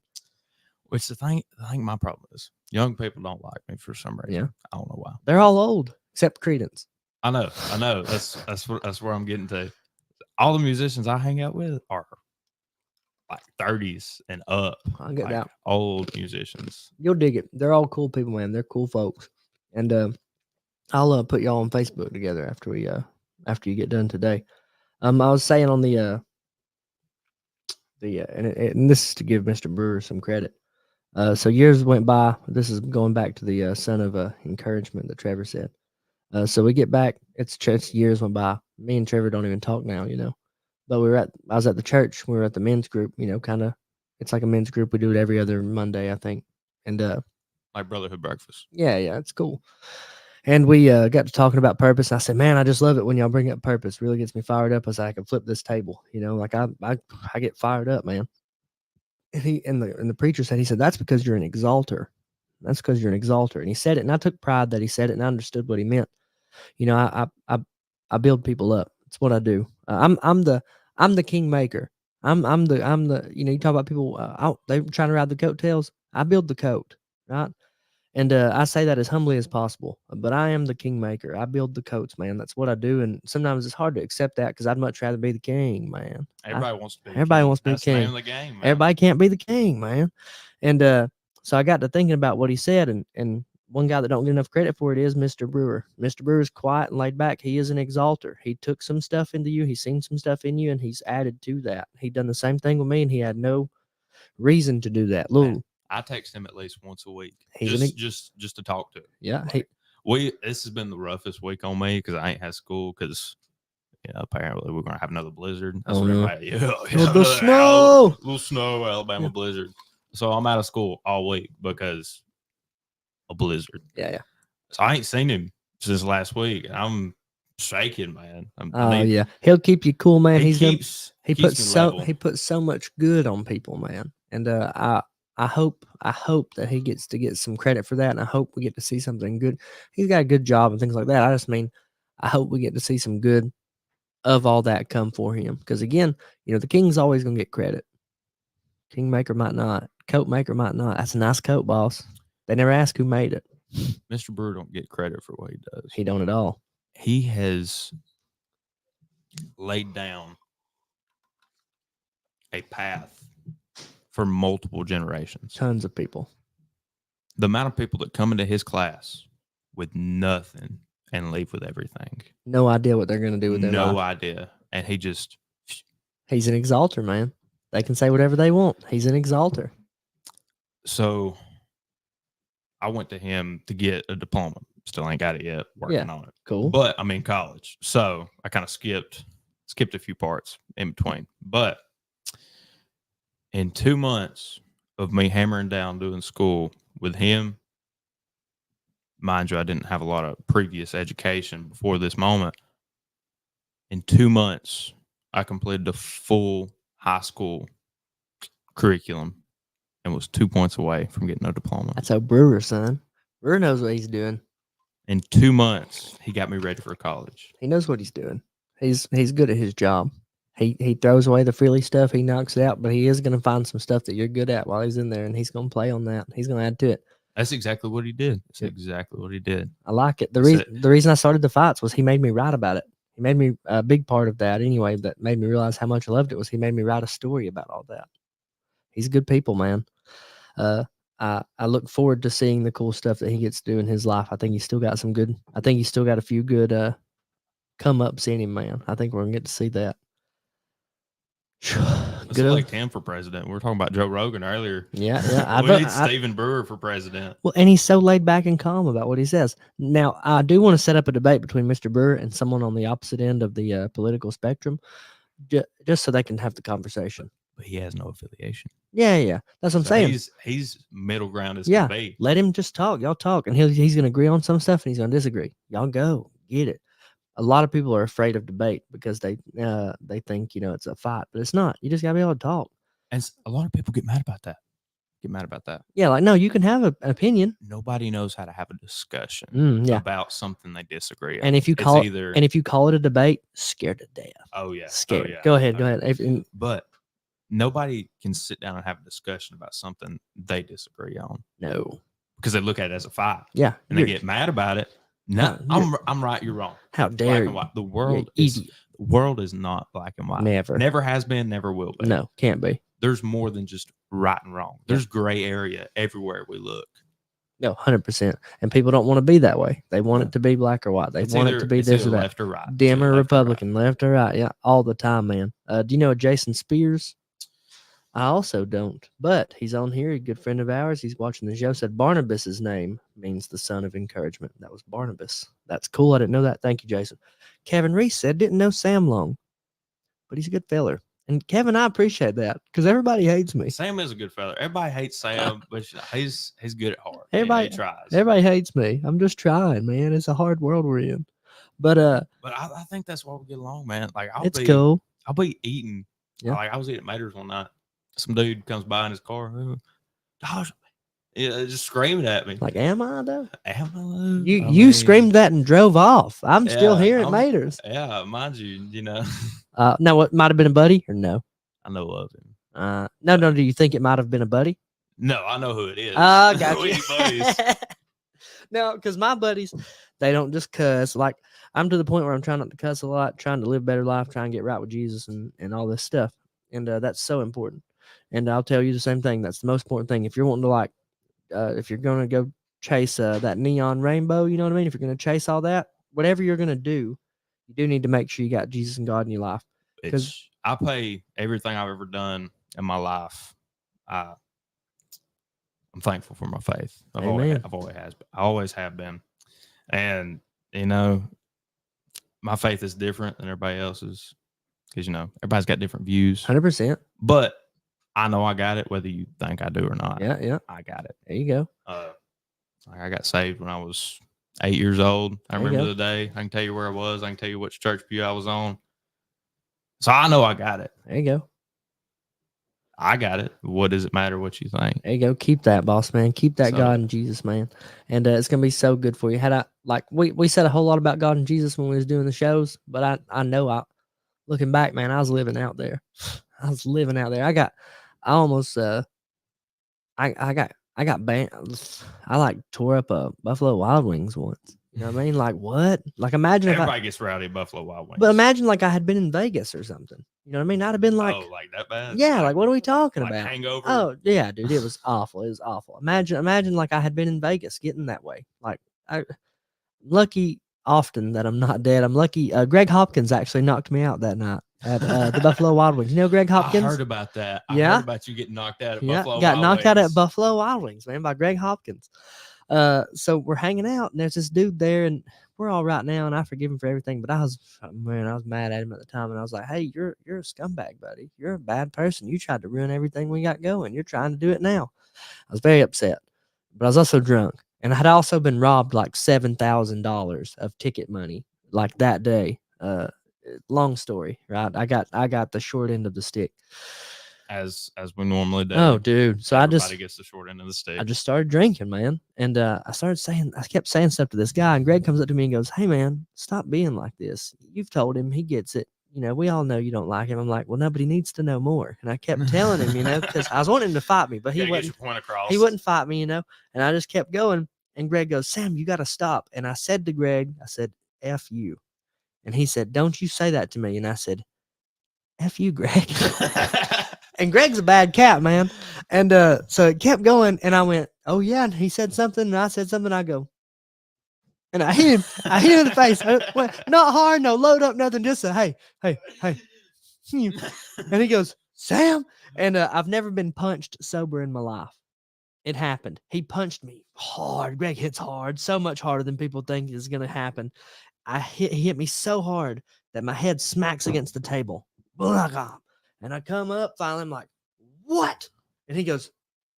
Which the thing my problem is, young people don't like me for some reason. Yeah. I don't know why. They're all old except Credence. I know. That's where I'm getting to. All the musicians I hang out with are like 30s and up. I'll get that. Old musicians. You'll dig it. They're all cool people, man. They're cool folks. And I'll put y'all on Facebook together after you get done today. I was saying on and this is to give Mr. Brewer some credit. So years went by. This is going back to the son of encouragement that Trevor said. So we get back. It's years went by. Me and Trevor don't even talk now, you know. But I was at the church. We were at the men's group, you know, kind of. It's like a men's group. We do it every other Monday, I think. And like brotherhood breakfast. Yeah, it's cool. And we got to talking about purpose. I said, man, I just love it when y'all bring up purpose. It really gets me fired up as I can flip this table. You know, like I get fired up, man. And the preacher said, he said, that's because you're an exalter. That's because you're an exalter. And he said it, and I took pride that he said it, and I understood what he meant. You know, I build people up. It's what I do. I'm the kingmaker. I'm the you know, you talk about people they're trying to ride the coattails. I build the coat, right? And I say that as humbly as possible. But I am the kingmaker. I build the coats, man. That's what I do. And sometimes it's hard to accept that because I'd much rather be the king, man. Everybody wants to be. Everybody wants to be the king. That's the name of the game, man. Everybody can't be the king, man. And so I got to thinking about what he said, and one guy that don't get enough credit for it is Mr. Brewer. Mr. Brewer is quiet and laid back. He is an exalter. He took some stuff into you. He's seen some stuff in you, and he's added to that. He done the same thing with me, and he had no reason to do that. Little, I text him at least once a week, He's just to talk to him. yeah, Like, this has been the roughest week on me because I ain't had school because apparently we're gonna have another blizzard. That's what everybody. The snow, little snow, Alabama blizzard. So I'm out of school all week because a blizzard. Yeah. So I ain't seen him since last week. I'm shaking, man. Yeah, he'll keep you cool, man. He he puts level. so much good on people, man. And I hope that he gets to get some credit for that, and I hope we get to see something good. He's got a good job and things like that. I just mean, I hope we get to see some good of all that come for him, because again, the king's always gonna get credit. Kingmaker might not, coat maker might not. That's a nice coat, boss. They never ask who made it. Mr. Brewer don't get credit for what he does. He don't at all. He has laid down a path for multiple generations. Tons of people. The amount of people that come into his class with nothing and leave with everything. No idea what they're going to do with their life. No idea. And he's an exalter, man. They can say whatever they want. He's an exalter. So I went to him to get a diploma. Still ain't got it yet. Working on it. Cool. But I'm in college. So I kind of skipped a few parts in between. But in 2 months of me hammering down doing school with him, mind you, I didn't have a lot of previous education before this moment. In 2 months, I completed the full high school curriculum and was 2 points away from getting a diploma. That's how Brewer, son. Brewer knows what he's doing. In 2 months, he got me ready for college. He knows what he's doing. He's good at his job. He throws away the frilly stuff. He knocks it out, but he is going to find some stuff that you're good at while he's in there, and he's going to play on that. He's going to add to it. That's exactly what he did. That's exactly what he did. I like it. The reason I started the fights was he made me write about it. He made me a big part of that anyway. That made me realize how much I loved it. Was he made me write a story about all that. He's good people, man. I look forward to seeing the cool stuff that he gets to do in his life. I think he's still got some good. I think he's still got a few good come ups in him, man. I think we're gonna get to see that. Let's elect him for president. We were talking about Joe Rogan earlier. Yeah. We need Stephen Brewer for president. Well, and he's so laid back and calm about what he says. Now, I do want to set up a debate between Mr. Brewer and someone on the opposite end of the political spectrum, just so they can have the conversation. But he has no affiliation. Yeah. That's what I'm saying. He's middle ground as can be. Let him just talk. Y'all talk, and he's going to agree on some stuff, and he's going to disagree. Y'all go get it. A lot of people are afraid of debate because they think it's a fight, but it's not. You just got to be able to talk. And a lot of people get mad about that. Yeah, like no, you can have an opinion. Nobody knows how to have a discussion about something they disagree on. And if you call it a debate, scared to death. Oh yeah, scared. Oh, yeah. Go ahead. But nobody can sit down and have a discussion about something they disagree on. No, because they look at it as a fight. Yeah, and they get mad about it. No, I'm right. You're wrong. How dare you? The world is not black and white. Never has been. Never will be. No, can't be. There's more than just right and wrong. There's gray area everywhere we look. No, 100%. And people don't want to be that way. They want it to be black or white. They want it to be this or that. Left or right. Dem or Republican, left or right. Yeah, all the time, man. Do you know Jason Spears? I also don't, but he's on here. A good friend of ours. He's watching the show. Said Barnabas's name means the son of encouragement. That was Barnabas. That's cool. I didn't know that. Thank you, Jason. Kevin Reese said didn't know Sam Long, but he's a good feller. And Kevin, I appreciate that because everybody hates me. Sam is a good fella. Everybody hates Sam, but he's good at heart. Everybody he tries. Everybody hates me. I'm just trying, man. It's a hard world we're in. But I think that's why we get along, man. Like cool. I'll be eating. Yeah. Like I was eating at Mater's one night. Some dude comes by in his car. Just screaming at me. Like, am I though? Am I though? You screamed that and drove off. I'm still here at Mater's. Yeah, mind you, No, it might have been a buddy or no? I know of him. No. Do you think it might have been a buddy? No, I know who it is. Got we you. buddies. No, because my buddies, they don't just cuss. Like I'm to the point where I'm trying not to cuss a lot, trying to live a better life, trying to get right with Jesus and all this stuff. And that's so important. And I'll tell you the same thing. That's the most important thing. If you're wanting to if you're going to go chase that neon rainbow, you know what I mean? If you're going to chase all that, whatever you're going to do, you do need to make sure you got Jesus and God in your life. I pay everything I've ever done in my life. I'm thankful for my faith. Amen. I always have been. And, you know, my faith is different than everybody else's because, you know, everybody's got different views. 100%. But I know I got it, whether you think I do or not. Yeah. I got it. There you go. I got saved when I was 8 years old. I There you remember go. the day. I can tell you where I was. I can tell you which church pew I was on. So I know I got it. There you go. I got it. What does it matter what you think? There you go. Keep that, boss man. Keep that So- God and Jesus, man. And it's gonna be so good for you. Had I like we said a whole lot about God and Jesus when we was doing the shows, but I know looking back, man, I was living out there. I was living out there. I almost I got banned. I like tore up a Buffalo Wild Wings once. You know what I mean? Like what? Like imagine if Everybody gets rowdy at Buffalo Wild Wings. but imagine like I had been in Vegas or something. You know what I mean? I'd have been like, oh, like that bad? yeah, like what are we talking like about? Hangover? Oh yeah, dude, it was awful. It was awful. Imagine like I had been in Vegas getting that way. Like lucky often that I'm not dead. I'm lucky. Greg Hopkins actually knocked me out that night at the Buffalo Wild Wings. You know Greg Hopkins? I heard about that. I Yeah? heard about you getting knocked out at Yeah, Buffalo got Wild knocked out at Wings. Buffalo Wild Wings, man, by Greg Hopkins. So we're hanging out, and there's this dude there, and we're all right now, and I forgive him for everything. But I was mad at him at the time, and I was like, "Hey, you're a scumbag, buddy. You're a bad person. You tried to ruin everything we got going. You're trying to do it now." I was very upset, but I was also drunk, and I had also been robbed like $7,000 of ticket money like that day. Long story, right? I got the short end of the stick. As we normally do. Oh, dude. So Everybody gets the short end of the stick. I just started drinking, man. And I kept saying stuff to this guy, and Greg comes up to me and goes, "Hey, man, stop being like this. You've told him, he gets it. You know, we all know you don't like him." I'm like, "Well, nobody needs to know more." And I kept telling him, you know, because I was wanting him to fight me, but he Gotta get wouldn't. your point across. He wouldn't fight me, you know. And I just kept going. And Greg goes, "Sam, you got to stop." And I said to Greg, I said, "F you." And he said, "Don't you say that to me." And I said, "F you, Greg." And Greg's a bad cat, man. And so it kept going, and I went, "Oh yeah." And he said something, and I said something. I go, and I hit him. I hit him in the face. Not hard, no load up, nothing. Just a hey. And he goes, "Sam." And I've never been punched sober in my life. It happened. He punched me hard. Greg hits hard, so much harder than people think is gonna happen. He hit me so hard that my head smacks against the table. And I come up, finally, I'm like, "What?" And he goes,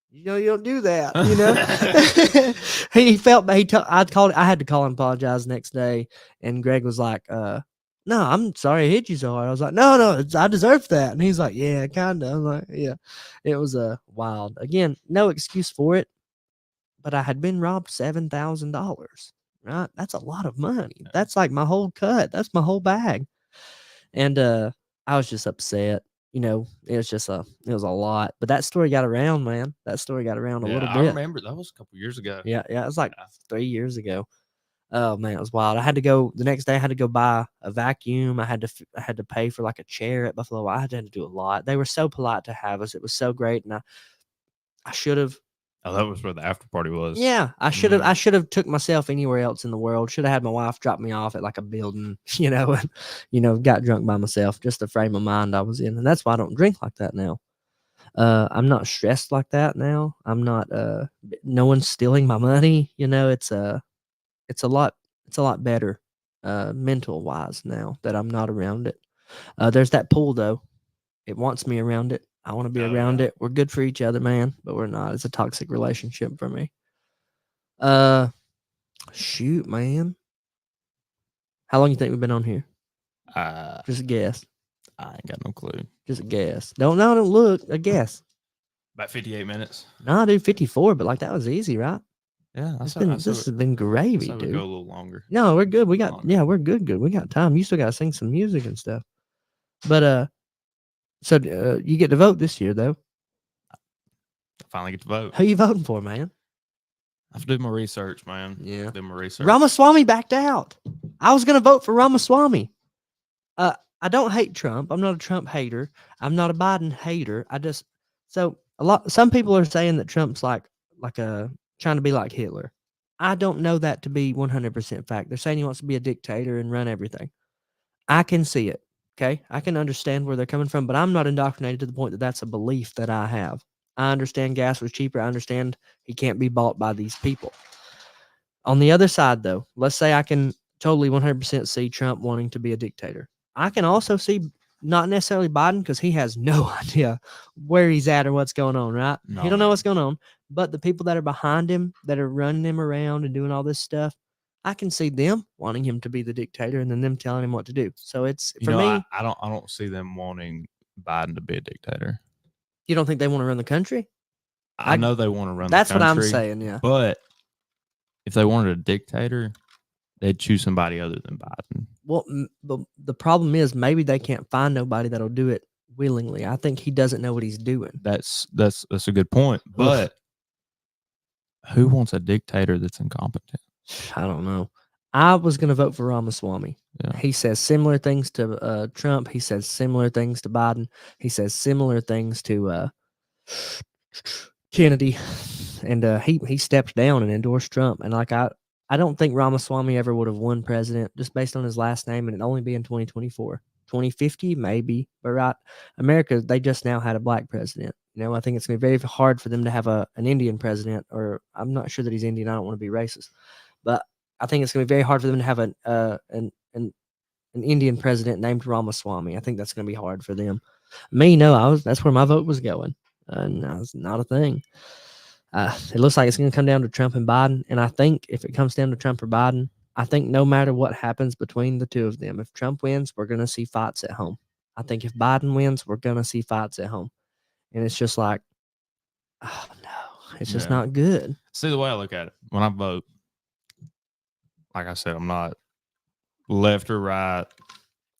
"You know, you don't do that." You know, he felt bad. I had to call and apologize next day. And Greg was like, "No, I'm sorry I hit you so hard." I was like, "No, I deserve that." And he's like, "Yeah, kind of." I'm like, "Yeah." It was wild. Again, no excuse for it, but I had been robbed $7,000. Right? That's a lot of money. That's like my whole cut. That's my whole bag. And I was just upset. You know, it was a lot. But that story got around, man. That story got around a little bit. I remember that was a couple years ago. Yeah, it was like 3 years ago. Oh man, it was wild. I had to go the next day. I had to go buy a vacuum. I had to pay for like a chair at Buffalo. I had to do a lot. They were so polite to have us. It was so great, and I should have. Oh, that was where the after party was. Yeah, I should have. I should have took myself anywhere else in the world. Should have had my wife drop me off at like a building, you know, and got drunk by myself. Just the frame of mind I was in, and that's why I don't drink like that now. I'm not stressed like that now. I'm not. No one's stealing my money. You know, it's a lot. It's a lot better, mental wise now that I'm not around it. There's that pool though. It wants me around it. I want to be around it. We're good for each other, man, but we're not. It's a toxic relationship for me. Shoot, man. How long you think we've been on here? Just a guess. I ain't got no clue. Just a guess. Don't look. A guess. About 58 minutes. Nah, dude, 54. But like that was easy, right? Yeah, This has been gravy, Go a dude. little longer. No, we're good. We're good. Good. We got time. You still got to sing some music and stuff. But so you get to vote this year though. I finally get to vote. Who you voting for, man? I have to do my research, man. Yeah. Do my research. Ramaswamy backed out. I was gonna vote for Ramaswamy. I don't hate Trump. I'm not a Trump hater. I'm not a Biden hater. Some people are saying that Trump's like trying to be like Hitler. I don't know that to be 100% fact. They're saying he wants to be a dictator and run everything. I can see it. Okay, I can understand where they're coming from, but I'm not indoctrinated to the point that that's a belief that I have. I understand gas was cheaper. I understand he can't be bought by these people. On the other side, though, let's say I can totally 100% see Trump wanting to be a dictator. I can also see not necessarily Biden because he has no idea where he's at or what's going on, right? No, He don't know man. what's going on. But the people that are behind him, that are running him around and doing all this stuff, I can see them wanting him to be the dictator and then them telling him what to do. So it's You for know, me. I don't see them wanting Biden to be a dictator. You don't think they want to run the country? I know they want to run That's the country. what I'm saying. Yeah. But if they wanted a dictator, they'd choose somebody other than Biden. Well, but the problem is maybe they can't find nobody that'll do it willingly. I think he doesn't know what he's doing. That's a good point. But who wants a dictator that's incompetent? I don't know. I was going to vote for Ramaswamy. Yeah. He says similar things to Trump. He says similar things to Biden. He says similar things to Kennedy. And he stepped down and endorsed Trump. And like I don't think Ramaswamy ever would have won president just based on his last name, and it only be in 2024. 2050, maybe. But right, America, they just now had a black president. You know, I think it's going to be very hard for them to have an Indian president, or I'm not sure that he's Indian. I don't want to be racist. But I think it's going to be very hard for them to have an Indian president named Ramaswamy. I think that's going to be hard for them. Me, no, that's where my vote was going. No, it's not a thing. It looks like it's going to come down to Trump and Biden. And I think if it comes down to Trump or Biden, I think no matter what happens between the two of them, if Trump wins, we're going to see fights at home. I think if Biden wins, we're going to see fights at home. And it's just like, oh no, it's just not good. See, the way I look at it, when I vote, like I said, I'm not left or right.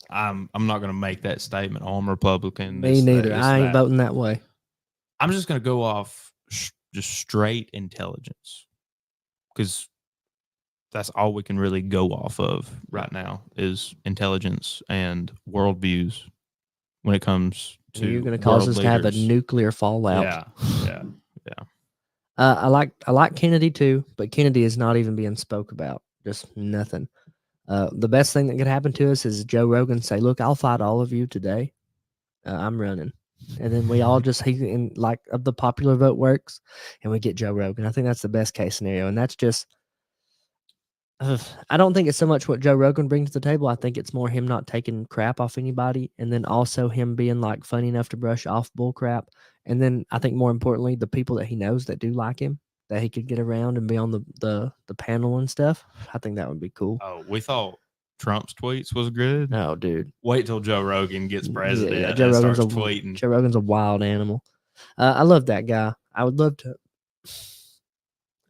I'm not going to make that statement. Oh, I'm Republican. Me neither. I ain't voting that way. I'm just going to go off just straight intelligence, because that's all we can really go off of right now is intelligence and worldviews when it comes to You're going to cause us to have a nuclear fallout. Yeah. I like Kennedy too, but Kennedy is not even being spoke about. Just nothing. The best thing that could happen to us is Joe Rogan say, "Look, I'll fight all of you today. I'm running." And then we all just the popular vote works, and we get Joe Rogan. I think that's the best case scenario, and that's just. I don't think it's so much what Joe Rogan brings to the table. I think it's more him not taking crap off anybody, and then also him being like funny enough to brush off bull crap. And then I think more importantly, the people that he knows that do like him, that he could get around and be on the panel and stuff. I think that would be cool. Oh, we thought Trump's tweets was good. No, dude. Wait till Joe Rogan gets president. Yeah, Joe Rogan's tweeting. Joe Rogan's a wild animal. I love that guy. I would love to.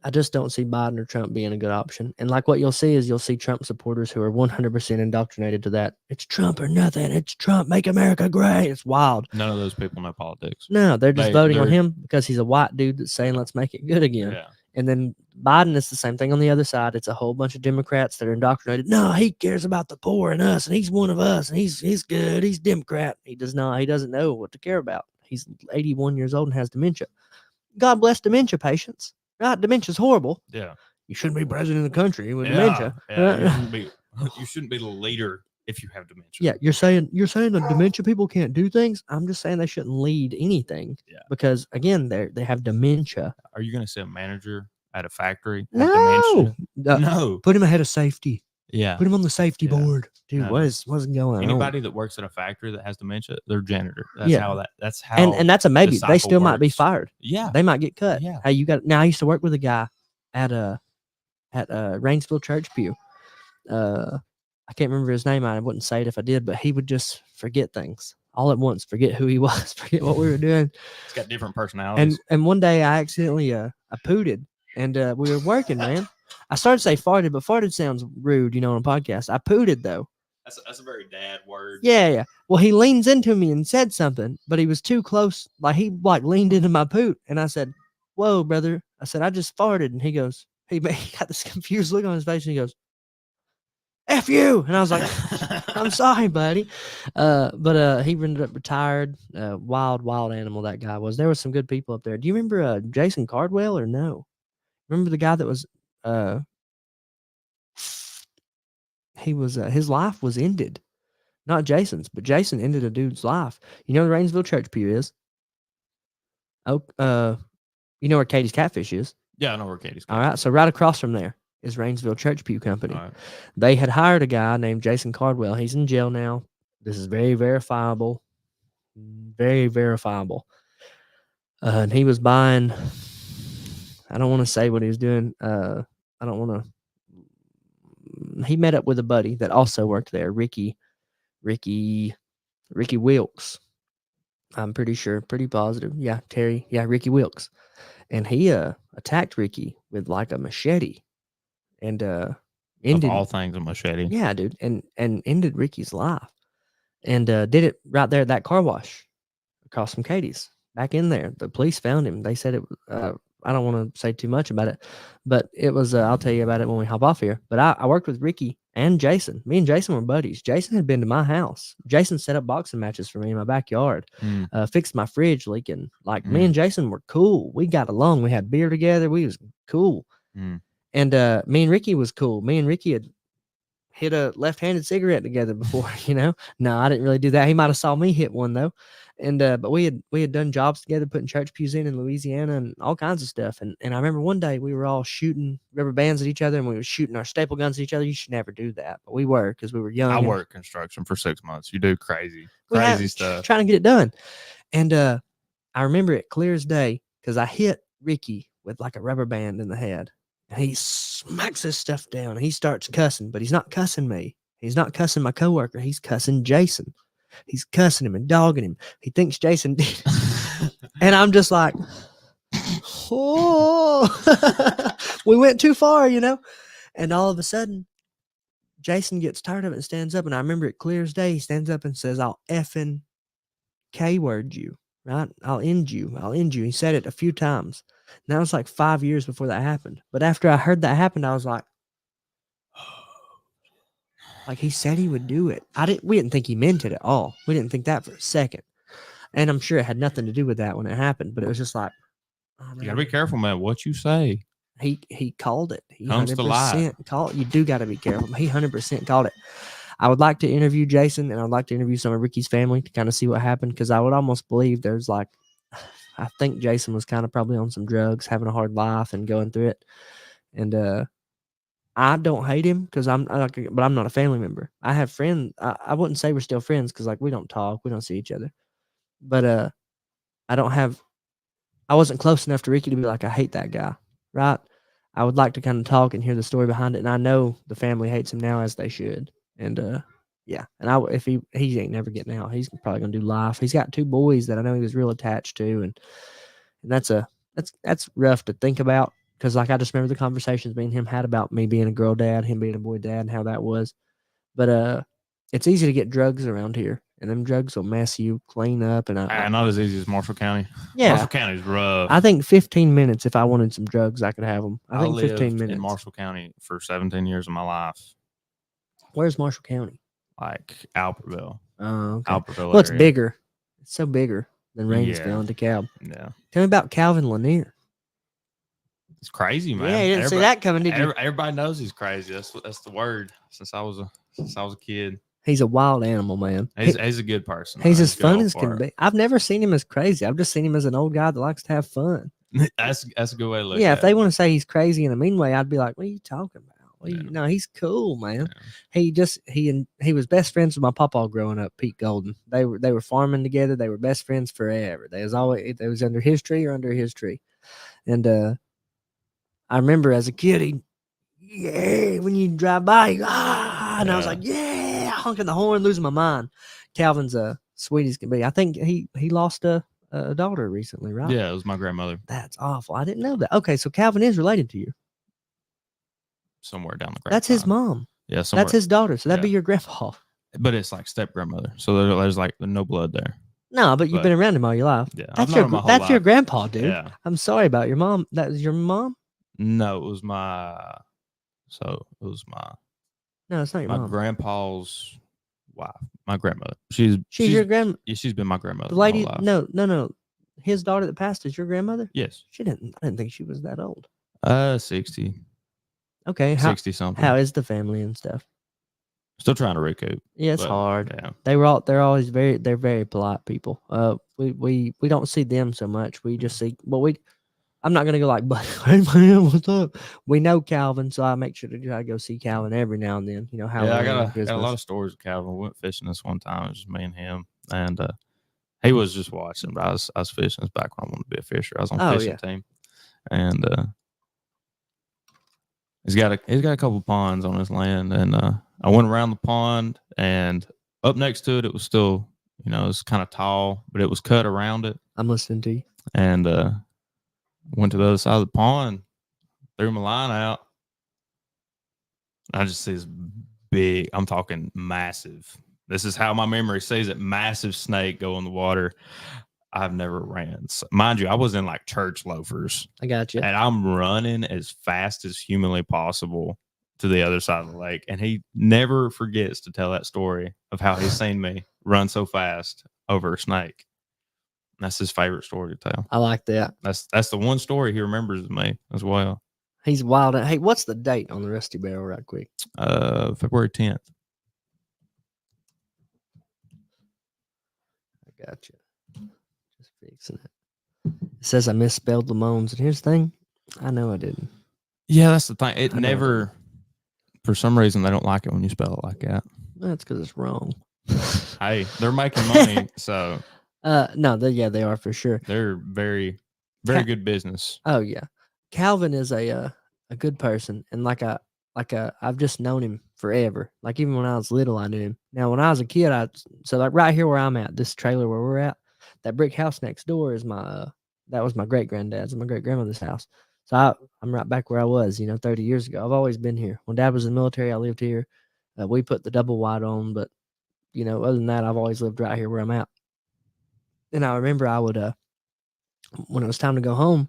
I just don't see Biden or Trump being a good option. And like what you'll see is you'll see Trump supporters who are 100% indoctrinated to that. It's Trump or nothing. It's Trump. Make America great. It's wild. None of those people know politics. No, they're just voting on him because he's a white dude that's saying, let's make it good again. Yeah. And then Biden is the same thing on the other side. It's a whole bunch of Democrats that are indoctrinated. No, he cares about the poor and us, and he's one of us, and he's good. He's Democrat. He doesn't know what to care about. He's 81 years old and has dementia. God bless dementia patients. Right? Dementia's horrible. Yeah. You shouldn't be president of the country with dementia. Yeah. You shouldn't be the leader if you have dementia. Yeah, you're saying that dementia people can't do things. I'm just saying they shouldn't lead anything. Yeah. Because again, they have dementia. Are you going to say a manager at a factory? No. No. Put him ahead of safety. Yeah. Put him on the safety board. Dude, No. what's going on? Anybody that works at a factory that has dementia, they're janitor. That's how and that's a maybe. the They cycle still might be works. fired. Yeah. They might get cut. Yeah. Hey, now I used to work with a guy at Rainsville Church Pew. I can't remember his name. I wouldn't say it if I did, but he would just forget things all at once, forget who he was, forget what we were doing. It's got different personalities. And one day I accidentally I pooted, and we were working, man. I started to say farted, but farted sounds rude, on a podcast. I pooted though. That's a very dad word. Yeah. Well, he leans into me and said something, but he was too close. Like he leaned into my poot, and I said, "Whoa, brother!" I said, "I just farted," and he goes, he got this confused look on his face, and he goes, "F you!" And I was like, "I'm sorry, buddy," but he ended up retired. Wild animal that guy was. There was some good people up there. Do you remember Jason Cardwell or no? Remember the guy that was he was his life was ended. Not Jason's, but Jason ended a dude's life. You know the Rainsville Church Pew is? Oh, you know where Katie's Catfish is? Yeah, I know where Katie's. All right, so right across from there is Rainsville Church Pew Company. All right. They had hired a guy named Jason Cardwell. He's in jail now. This is very verifiable. Very verifiable. And he was buying. I don't want to say what he was doing. I don't want to. He met up with a buddy that also worked there, Ricky Wilkes. I'm pretty sure, pretty positive. Yeah, Terry. Yeah, Ricky Wilkes. And he attacked Ricky with like a machete and Of ended all things, a machete. yeah, dude, and ended Ricky's life. And did it right there at that car wash across from Katie's. Back in there, the police found him. They said it. I don't want to say too much about it, but it was. I'll tell you about it when we hop off here. But I worked with Ricky and Jason. Me and Jason were buddies. Jason had been to my house. Jason set up boxing matches for me in my backyard. Fixed my fridge leaking. Like me and Jason were cool. We got along. We had beer together. We was cool. And me and Ricky was cool. Me and Ricky had hit a left-handed cigarette together before, you know. No, I didn't really do that. He might have saw me hit one though. And but we had done jobs together, putting church pews in Louisiana and all kinds of stuff. And I remember one day we were all shooting rubber bands at each other and we were shooting our staple guns at each other. You should never do that, but we were because we were young. I worked construction for 6 months. You do crazy stuff. Trying to get it done. And I remember it clear as day because I hit Ricky with like a rubber band in the head. And he smacks his stuff down. And he starts cussing, but he's not cussing me. He's not cussing my coworker. He's cussing Jason. He's cussing him and dogging him. He thinks Jason did. And I'm just like, oh, we went too far, you know? And all of a sudden, Jason gets tired of it and stands up. And I remember it clear as day. He stands up and says, I'll effing K-word you, right? I'll end you. I'll end you. He said it a few times. And that was like 5 years before that happened. But after I heard that happened, I was like, like he said he would do it. We didn't think he meant it at all. We didn't think that for a second. And I'm sure it had nothing to do with that when it happened, but it was just like, oh, man. You gotta be careful, man. What you say. He called it. He Comes to life. Called it. You do got to be careful. He 100% called it. I would like to interview Jason, and I'd like to interview some of Ricky's family to kind of see what happened, because I would almost believe there's like, I think Jason was kind of probably on some drugs, having a hard life and going through it. And I don't hate him but I'm not a family member. I have friends. I wouldn't say we're still friends because like we don't talk, we don't see each other. But I wasn't close enough to Ricky to be like, I hate that guy, right? I would like to kind of talk and hear the story behind it. And I know the family hates him now, as they should. And yeah. And if he ain't never getting out, he's probably gonna do life. He's got 2 boys that I know he was real attached to, and that's rough to think about. Because like I just remember the conversations me and him had about me being a girl dad, him being a boy dad, and how that was. But it's easy to get drugs around here, and them drugs will mess you clean up. And not as easy as Marshall County. Yeah, Marshall County's rough. I think 15 minutes. If I wanted some drugs, I could have them. I think 15 minutes. In Marshall County for 17 years of my life. Where's Marshall County? Like Albertville. Oh, okay. Albertville. Well, it's bigger. It's so bigger than Rainsville and DeKalb. Yeah. Tell me about Calvin Lanier. It's crazy, man. Yeah, you didn't see that coming, did you? Everybody knows he's crazy. That's the word. Since I was a kid. He's a wild animal, man. He's a good person. He's as fun as can be. I've never seen him as crazy. I've just seen him as an old guy that likes to have fun. That's a good way to look at it. Yeah, if they want to say he's crazy in a mean way, I'd be like, what are you talking about? No, he's cool, man. Yeah. He was best friends with my papa growing up, Pete Golden. They were farming together. They were best friends forever. They was under his tree or under his tree. And I remember as a kid, when you drive by, and I was like, yeah, honking the horn, losing my mind. Calvin's sweet as can be. I think he lost a daughter recently, right? Yeah, it was my grandmother. That's awful. I didn't know that. Okay, so Calvin is related to you. Somewhere down the grapevine. That's his mom. Yeah, somewhere. That's his daughter. So that'd be your grandpa. But it's like step grandmother. So there's like no blood there. No, but you've been around him all your life. Yeah, that's your grandpa, dude. Yeah. I'm sorry about your mom. That was your mom? No, it was my. No, it's not your my mom. Grandpa's wife, my grandmother. She's your grandma. Yeah, she's been my grandmother. The lady, no. His daughter that passed is your grandmother? Yes. I didn't think she was that old. 60. Okay. 60 something. How is the family and stuff? Still trying to recoup. Yeah, it's but, hard. Yeah. They're very polite people. We don't see them so much. We just see, I'm not gonna go like, but hey man, what's up? We know Calvin, so I make sure to try to go see Calvin every now and then. Yeah, Halloween, I got a Christmas. lot of stories with Calvin. We went fishing this one time. It was just me and him, and he was just watching. But I was fishing. It's back when I wanted to be a fisher. I was on fishing team, and he's got a couple ponds on his land, and I went around the pond, and up next to it, it was still, it was kind of tall, but it was cut around it. I'm listening to you. And went to the other side of the pond, threw my line out. I just see this big, I'm talking massive. This is how my memory says it, massive snake go in the water. I've never ran. So, mind you, I was in like church loafers. I got you. And I'm running as fast as humanly possible to the other side of the lake. And he never forgets to tell that story of how he's seen me run so fast over a snake. And that's his favorite story to tell. I like that. That's the one story he remembers of me as well. He's wild. Hey, what's the date on the Rusty Barrel, right quick? February 10th. I got you. Just fixing it. It says I misspelled Lamone's, and here's the thing, I know I didn't. Yeah, that's the thing. It never, for some reason, they don't like it when you spell it like that. That's because it's wrong. Hey, they're making money, so. No, they are for sure. They're very, very good business. Oh yeah, Calvin is a good person, and I've just known him forever. Like even when I was little, I knew him. Now when I was a kid, so like right here where I'm at, this trailer where we're at, that brick house next door is that was my great granddad's and my great grandmother's house. So I'm right back where I was, 30 years ago. I've always been here. When Dad was in the military, I lived here. We put the double wide on, but other than that, I've always lived right here where I'm at. And I remember I would, when it was time to go home,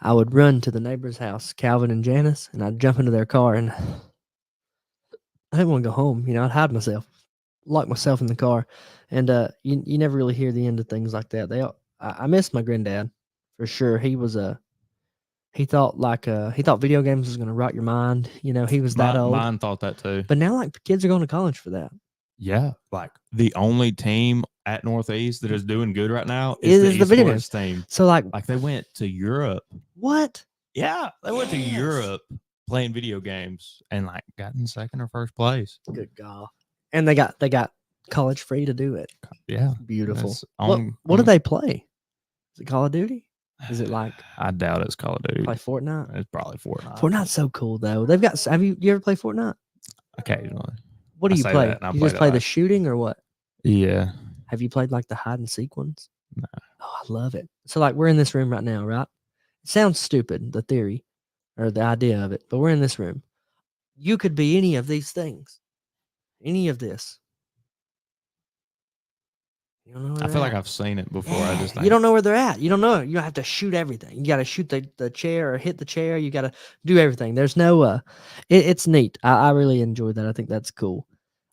I would run to the neighbor's house, Calvin and Janice, and I'd jump into their car, and I didn't want to go home. I'd hide myself, lock myself in the car, and you never really hear the end of things like that. I miss my granddad for sure. He was he thought video games was going to rot your mind. He was that old. Mine thought that too. But now like kids are going to college for that. Yeah, like the only team at Northeast that is doing good right now is the video games team. So like they went to Europe. What? Yeah, they went to Europe playing video games and like got in second or first place. Good God! And they got college free to do it. Yeah, beautiful. What do they play? Is it Call of Duty? Is it like? I doubt it's Call of Duty. Play Fortnite. It's probably Fortnite. Fortnite's so cool though. They've got. Have you ever played Fortnite? Occasionally. What do you play? You just play the shooting or what? Yeah. Have you played like the hide and seek ones? No. Oh, I love it. So like we're in this room right now, right? It sounds stupid, the theory or the idea of it, but we're in this room. You could be any of these things. Any of this. You don't know I feel like I've seen it before. Yeah. I just You don't know where they're at. You don't know. You have to shoot everything. You got to shoot the chair or hit the chair. You got to do everything. There's no it's neat. I really enjoy that. I think that's cool.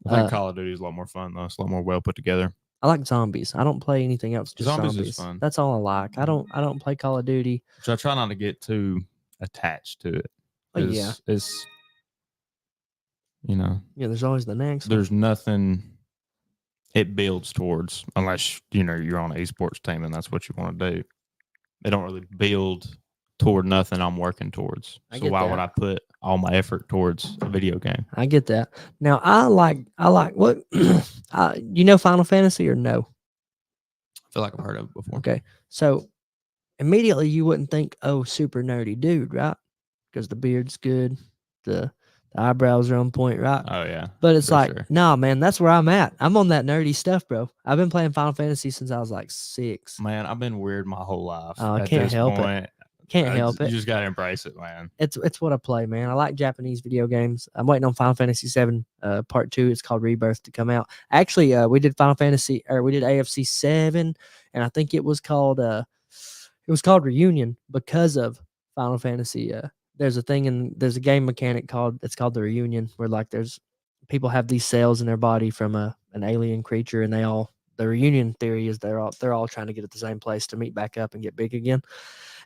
I think Call of Duty is a lot more fun though. It's a lot more well put together. I like zombies. I don't play anything else. Just zombies. Is fun. That's all I like. I don't play Call of Duty. So I try not to get too attached to it. Oh, yeah. It's Yeah, there's always the next. There's nothing it builds towards unless you're on an esports team and that's what you want to do. They don't really build toward nothing I'm working towards. So why would I put all my effort towards a video game? I get that. Now I like what Final Fantasy or no? I feel like I've heard of it before. Okay. So immediately you wouldn't think, oh, super nerdy dude, right? Because the beard's good, the eyebrows are on point, right? Oh yeah. But it's like, nah, man, that's where I'm at. I'm on that nerdy stuff, bro. I've been playing Final Fantasy since I was like 6. Man, I've been weird my whole life. Oh, I can't help it. Can't help it. You just gotta embrace it, man. It's what I play, man. I like Japanese video games. I'm waiting on Final Fantasy 7 Part 2. It's called Rebirth to come out. Actually, we did AFC 7, and I think it was called Reunion because of Final Fantasy. There's a game mechanic called the Reunion, where like there's people have these cells in their body from an alien creature, and the reunion theory is they're all trying to get at the same place to meet back up and get big again.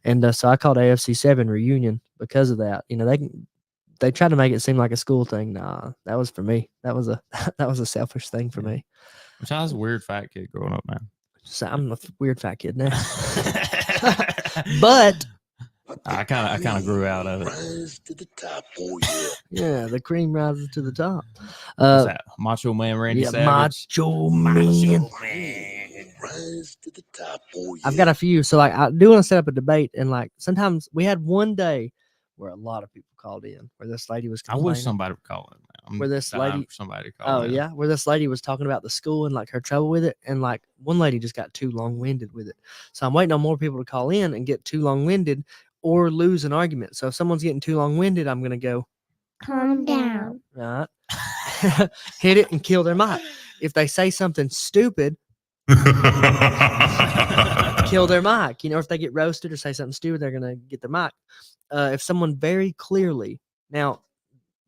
And so I called AFC 7 Reunion because of that. they try to make it seem like a school thing. Nah, that was for me. That was a that was a selfish thing for me. Which I was a weird fat kid growing up, man. So I'm a weird fat kid now. But I kind of grew out of it. Rise to the top, oh yeah, the cream rises to the top. What's that? Macho Man Randy Yeah, Savage. Macho Man. Rise to the top, oh I've got a few, so like I do want to set up a debate, and like sometimes we had one day where a lot of people called in, where this lady was I complaining. wish somebody would call in. Man. Where this lady- somebody to call Oh in. yeah, where this lady was talking about the school and like her trouble with it, and like one lady just got too long-winded with it. So I'm waiting on more people to call in and get too long-winded or lose an argument. So if someone's getting too long-winded, I'm gonna go Calm down. right, hit it and kill their mic. If they say something stupid, kill their mic. You know, if they get roasted or say something stupid, they're gonna get their mic. If someone very clearly now.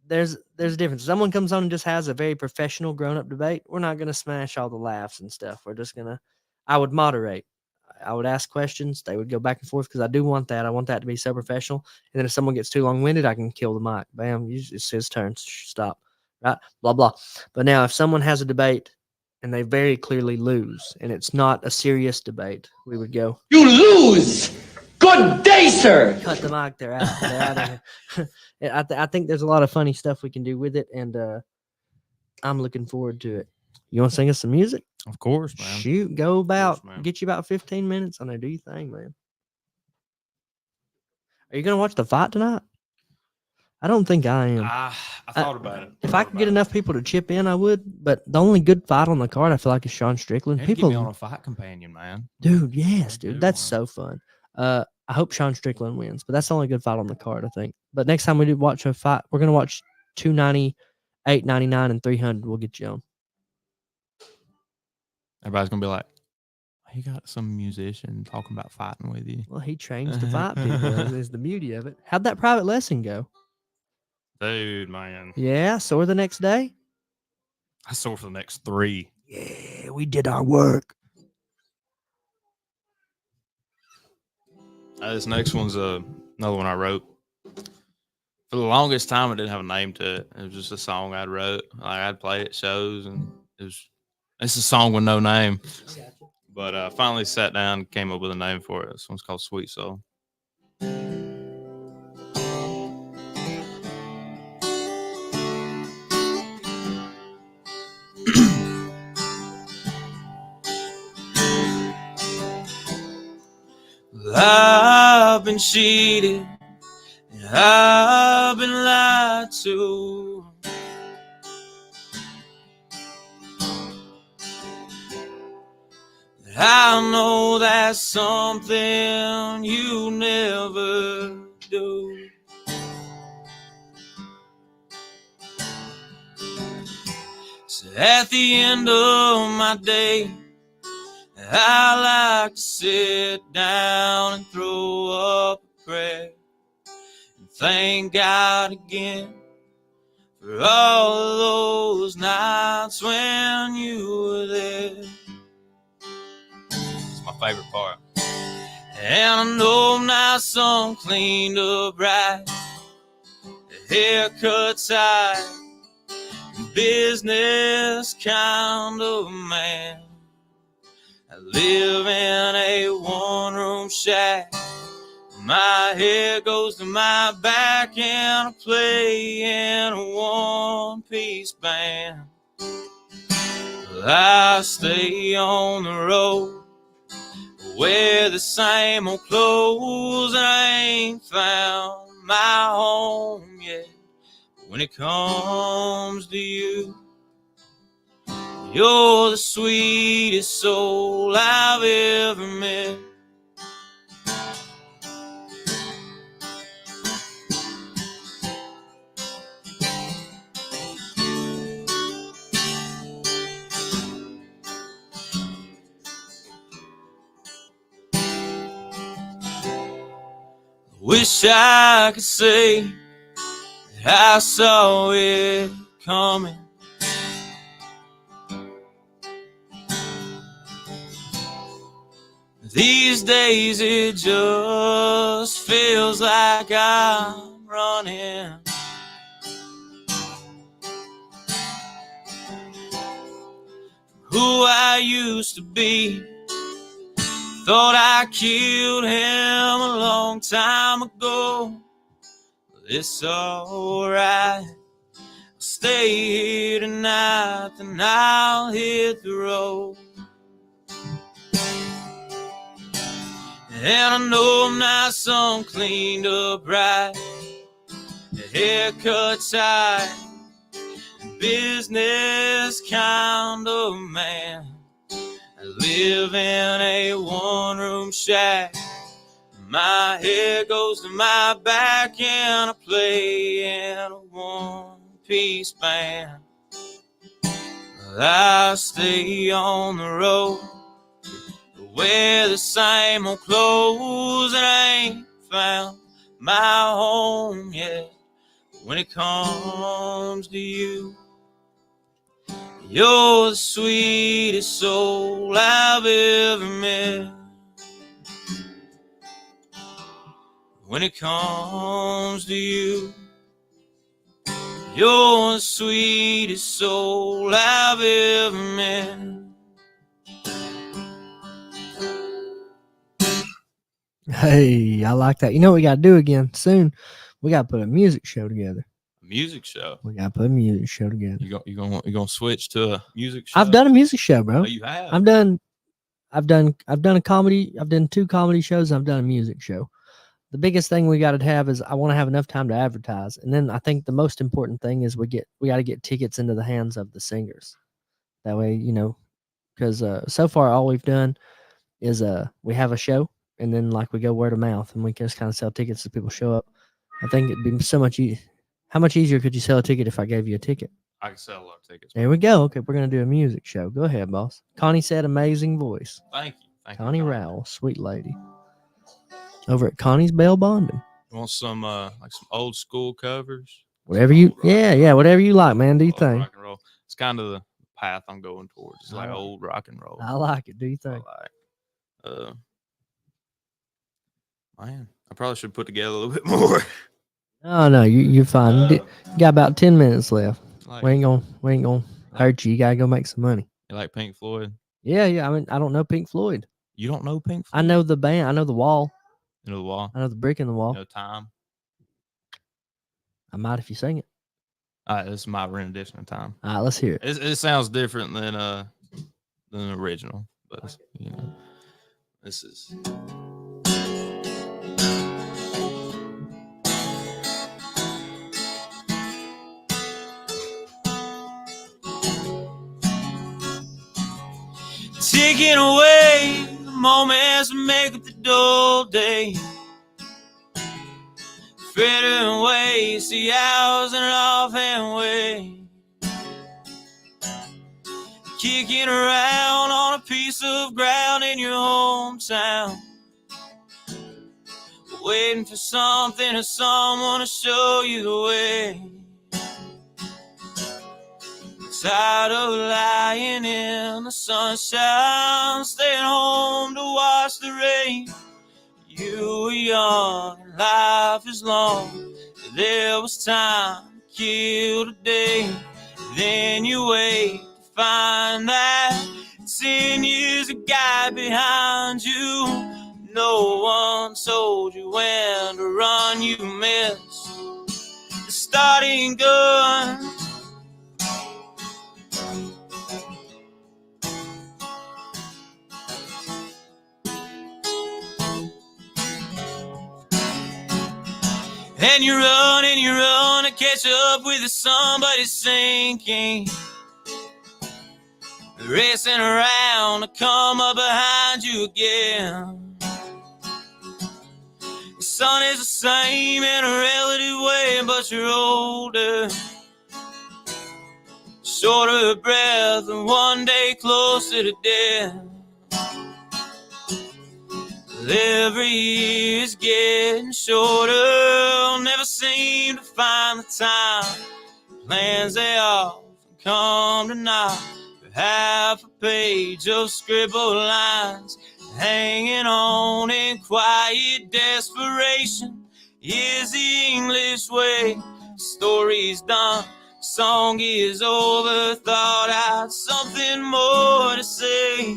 There's a difference. Someone comes on and just has a very professional grown-up debate. We're not going to smash all the laughs and stuff. We're just going to, I would moderate. I would ask questions. They would go back and forth because I do want that. I want that to be so professional. And then if someone gets too long-winded, I can kill the mic. Bam, it's his turn. Stop. Right? Blah, blah. But now if someone has a debate and they very clearly lose and it's not a serious debate, we would go, You lose! Good day, sir! cut the mic. They're out. They're out of here. I think there's a lot of funny stuff we can do with it, and I'm looking forward to it. You want to sing us some music? Of course, man. Shoot, go about, man. get you about 15 minutes on there. Do your thing, man. Are you going to watch the fight tonight? I don't think I am. I thought about it. If I could get enough people to chip in, I would. But the only good fight on the card, I feel like, is Sean Strickland. People People, get me on a fight companion, man. dude, yes, Do dude, that's one. so fun. I hope Sean Strickland wins, but that's the only good fight on the card, I think. But next time we do watch a fight, we're gonna watch 290, 899, and 300. We'll get you on. Everybody's gonna be like, "You got some musician talking about fighting with you." Well, he trains to fight people. Is the beauty of it. How'd that private lesson go? Dude, man, Yeah, sore the next day. I sore for the next 3. Yeah, we did our work. This next one's another one I wrote. For the longest time, I didn't have a name to it. It was just a song I'd wrote. Like I'd play at shows, and it's a song with no name. But I finally sat down and came up with a name for it. This one's called Sweet Soul. I've been cheated, and I've been lied to. I know that's something you never do. So at the end of my day, I like to sit down and throw up a prayer and thank God again for all those nights when you were there. It's my favorite part. And I know I'm not some cleaned up right, the haircut tight, business kind of man. I live in a one-room shack. My hair goes to my back, and I play in a one-piece band. Well, I stay on the road, wear the same old clothes, and I ain't found my home yet. When it comes to you, you're the sweetest soul I've ever met. Wish I could say that I saw it coming. These days it just feels like I'm running. I used to be. Thought I killed him a long time ago. It's alright. I'll stay here tonight, then I'll hit the road. And I know I'm not some cleaned up right, haircut tight, business kind of man. I live in a one-room shack. My hair goes to my back and I play in a one-piece band. I stay on the road, wear the same old clothes, and I ain't found my home yet. When it comes to you, you're the sweetest soul I've ever met. When it comes to you, you're the sweetest soul I've ever met. Hey, I like that. You know what we got to do again soon? We got to put a music show together. Music show. We got to put a music show together. You gonna switch to a music show? I've done a music show, bro. Oh, you have. I've done a comedy. I've done 2 comedy shows. I've done a music show. The biggest thing we got to have is I want to have enough time to advertise, and then I think the most important thing is we got to get tickets into the hands of the singers. That way, you know, because so far all we've done is we have a show, and then like we go word of mouth, and we just kind of sell tickets as people show up. I think it'd be so much easier. How much easier could you sell a ticket if I gave you a ticket? I can sell a lot of tickets. There we go. Okay, we're gonna do a music show. Go ahead, boss. Connie said, "Amazing voice." Thank you. Thank Connie you, Rowell, sweet lady, over at Connie's Bell Bonding. You want some like some old school covers? Whatever you, yeah, whatever you like, man. Do you think? Rock and roll. It's kind of the path I'm going towards. It's like old rock and roll. I like it. Do you think? Man, I probably should put together a little bit more. No, you're fine. You got about 10 minutes left. Like, we ain't gonna hurt you. You gotta go make some money. You like Pink Floyd? Yeah. I mean, I don't know Pink Floyd. You don't know Pink Floyd? I know the band. I know the Wall. You know the Wall? I know the brick in the wall. You know Time? I might if you sing it. All right, this is my rendition of Time. All right, let's hear it. It sounds different than the original, but you know, this is. Taking away the moments that make up the dull day, frittering waste the hours in an offhand way, kicking around on a piece of ground in your hometown, waiting for something or someone to show you the way. Tired of lying in the sunshine, staying home to watch the rain. You were young and life is long. There was time to kill today. Then you wait to find that 10 years of guide behind you. No one told you when to run, you missed the starting gun. And you run to catch up with somebody sinking, racing around to come up behind you again. The sun is the same in a relative way, but you're older, shorter of breath, and one day closer to death. Every year is getting shorter. I'll never seem to find the time. Plans they often come to naught. Half a page of scribbled lines, hanging on in quiet desperation is the English way. Story's done, Song is over, thought I had something more to say.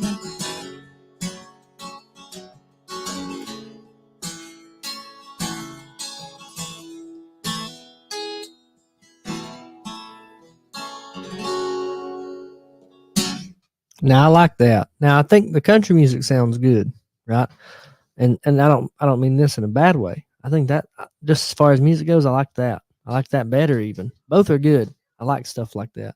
Now I like that. Now I think the country music sounds good, right? And I don't mean this in a bad way. I think that just as far as music goes, I like that. I like that better even. Both are good. I like stuff like that.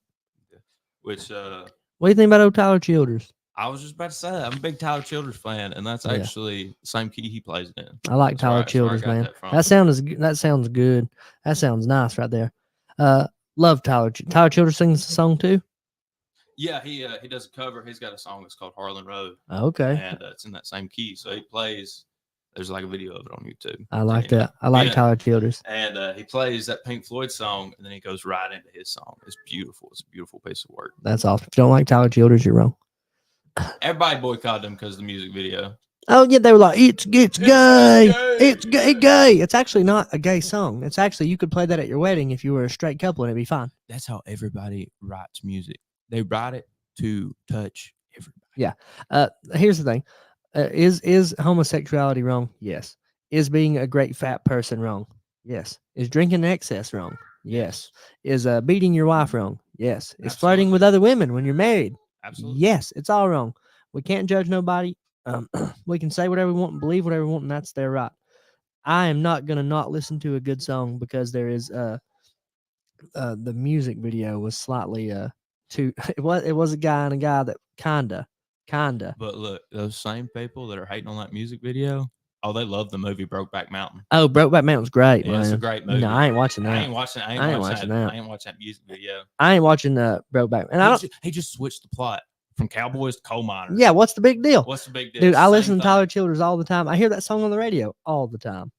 Which What do you think about old Tyler Childers? I was just about to say that. I'm a big Tyler Childers fan, and that's Yeah. actually the same key he plays it in. I like That's where Tyler that's where I Childers, got man. that from. That sounds good. That sounds nice right there. Love Tyler. Tyler Childers sings the song too. Yeah, he does a cover. He's got a song that's called Harlan Road, Okay, and it's in that same key. So he plays. There's like a video of it on YouTube. I like You know, that. I like yeah. Tyler Childers. And he plays that Pink Floyd song, and then he goes right into his song. It's beautiful. It's a beautiful piece of work. That's awesome. If you don't like Tyler Childers, you're wrong. Everybody boycotted him because of the music video. Oh yeah, they were like, it's gay, it's gay. It's actually not a gay song. It's actually you could play that at your wedding if you were a straight couple and it'd be fine. That's how everybody writes music. They write it to touch everybody. Yeah. Here's the thing: is homosexuality wrong? Yes. Is being a great fat person wrong? Yes. Is drinking in excess wrong? Yes. Is beating your wife wrong? Yes. Is flirting with other women when you're married? Absolutely. Yes. It's all wrong. We can't judge nobody. We can say whatever we want and believe whatever we want, and that's their right. I am not gonna not listen to a good song because there is the music video was slightly too it was a guy and a guy that kinda. But look, those same people that are hating on that music video, they love the movie Brokeback Mountain. Oh, Brokeback Mountain's great, Yeah, man. it's a great movie. No, I ain't watching that. I ain't watching that music video. I ain't watching Brokeback. And he just switched the plot from cowboys to coal miners. yeah, what's the big deal? What's the big deal? Dude, I Same listen to thing. Tyler Childers all the time. I hear that song on the radio all the time.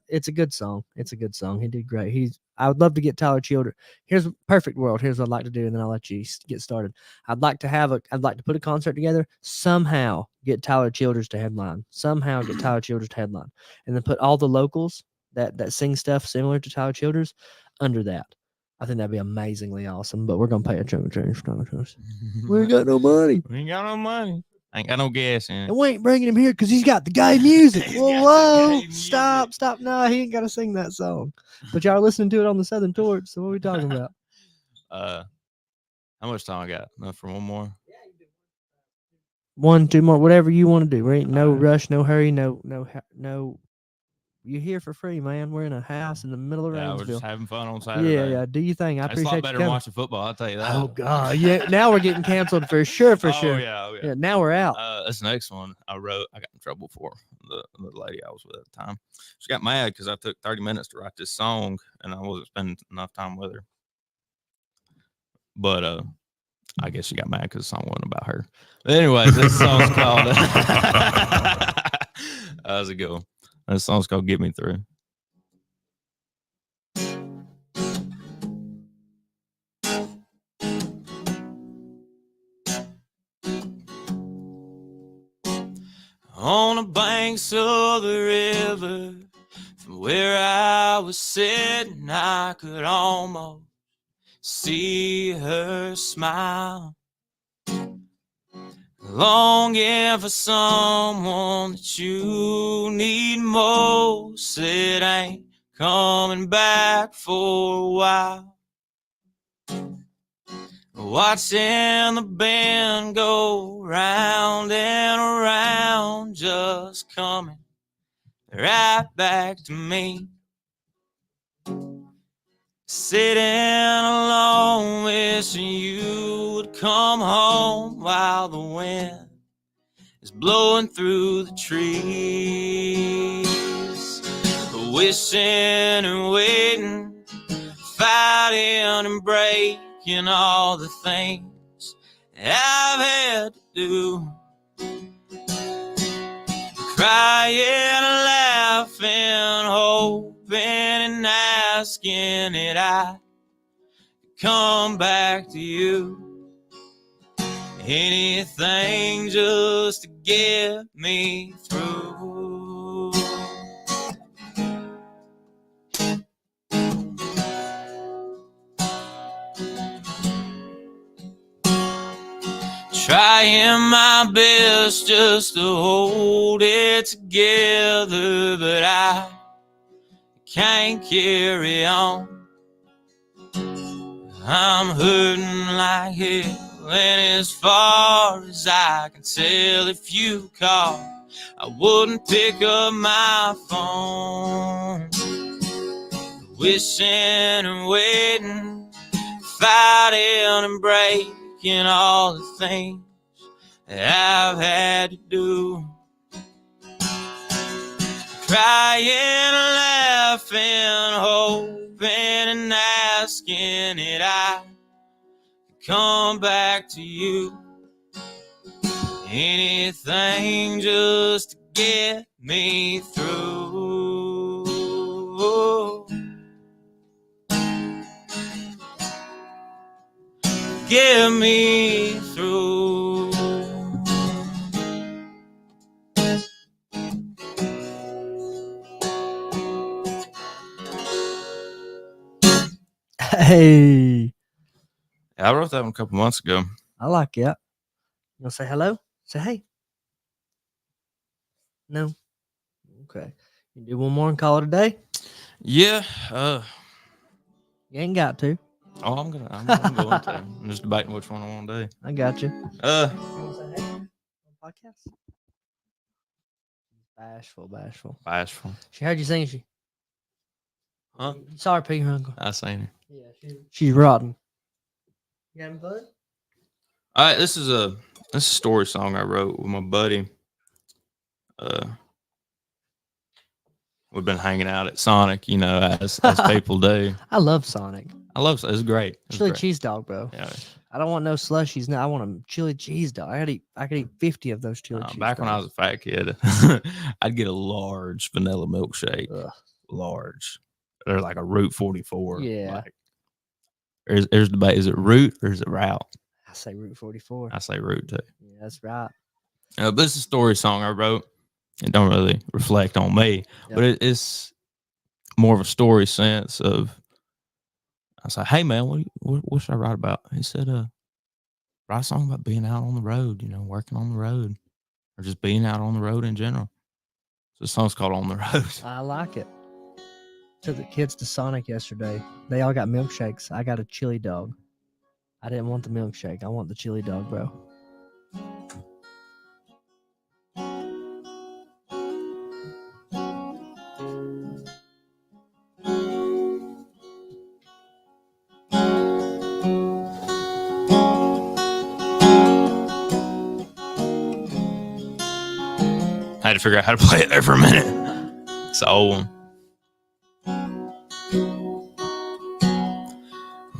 It's a good song. It's a good song. He did great. I would love to get Tyler Childers. Here's a perfect world. Here's what I'd like to do, and then I'll let you get started. I'd like to put a concert together. Somehow get Tyler Childers to headline. Somehow get Tyler Childers to headline, and then put all the locals that sing stuff similar to Tyler Childers under that. I think that'd be amazingly awesome. But we're gonna pay a chunk of change for Tyler Childers. We ain't got no money. We ain't got no money. Ain't got no gas in it. And we ain't bringing him here because he's got the gay music. Whoa, stop. No, he ain't got to sing that song. But y'all are listening to it on the Southern Torch, so what are we talking about? How much time I got? Enough for one more? 1, 2 more, whatever you want to do. Right? No rush, no hurry, no. You're here for free, man. We're in a house in the middle of Yeah, we're Rainsville. just having fun on Saturday. Yeah. Do you think? I It's a appreciate lot you better coming. than watching football, I'll tell you that. Oh God, yeah. Now we're getting canceled for sure. Oh, Sure. yeah. Yeah. Now we're out. This next one I got in trouble for the lady I was with at the time. She got mad because I took 30 minutes to write this song and I wasn't spending enough time with her. But I guess she got mad because the song wasn't about her. But anyways, this song's called that was a good one. This song's called Get Me Through. On the banks of the river, from where I was sitting, I could almost see her smile. Longing for someone that you need most. It ain't coming back for a while. Watching the band go round and around, just coming right back to me. Sitting alone, wishing you would come home while the wind is blowing through the trees. Wishing and waiting, fighting and breaking all the things I've had to do. Crying and laughing, hoping and asking it I come back to you. Anything just to get me through. Trying my best just to hold it together, but I can't carry on. I'm hurting like hell, and as far as I can tell, if you call, I wouldn't pick up my phone. Wishing and waiting, fighting and breaking all the things that I've had to do. Crying, laughing, hoping and asking that I come back to you. Anything just to get me through. Get me through. Hey, I wrote that one a couple months ago. I like it. You want to say hello? Say hey. No. Okay. You do one more and call it a day? Yeah. You ain't got to. Oh, I'm going to. I'm just debating which one I want to do. I got you. Uh, You want to say hey on the podcast? Bashful. Bashful. She heard you sing. She. Huh? You saw her pee her uncle. I seen her. Yeah, she's rotten. You having fun? All right, this is a story song I wrote with my buddy. We've been hanging out at Sonic, you know, as people do. I love Sonic. I love it. It's great. Chili cheese dog, bro. Yeah. I don't want no slushies. No, I want a chili cheese dog. I could eat 50 of those chili cheese Back when I was a fat kid, I'd get a large vanilla milkshake. Ugh. Large. They're like a Route 44. Yeah. Like, there's debate. Is it Route or is it Route? I say Route 44. I say Route too. Yeah, that's right. But this is a story song I wrote. It don't really reflect on me, but it's more of a story sense of. I was like, "Hey man, what should I write about?" He said, "Write a song about being out on the road. You know, working on the road, or just being out on the road in general." So the song's called "On the Road." I like it. Took the kids to Sonic yesterday. They all got milkshakes. I got a chili dog. I didn't want the milkshake. I want the chili dog, bro. I had to figure out how to play it there for a minute. It's an old one.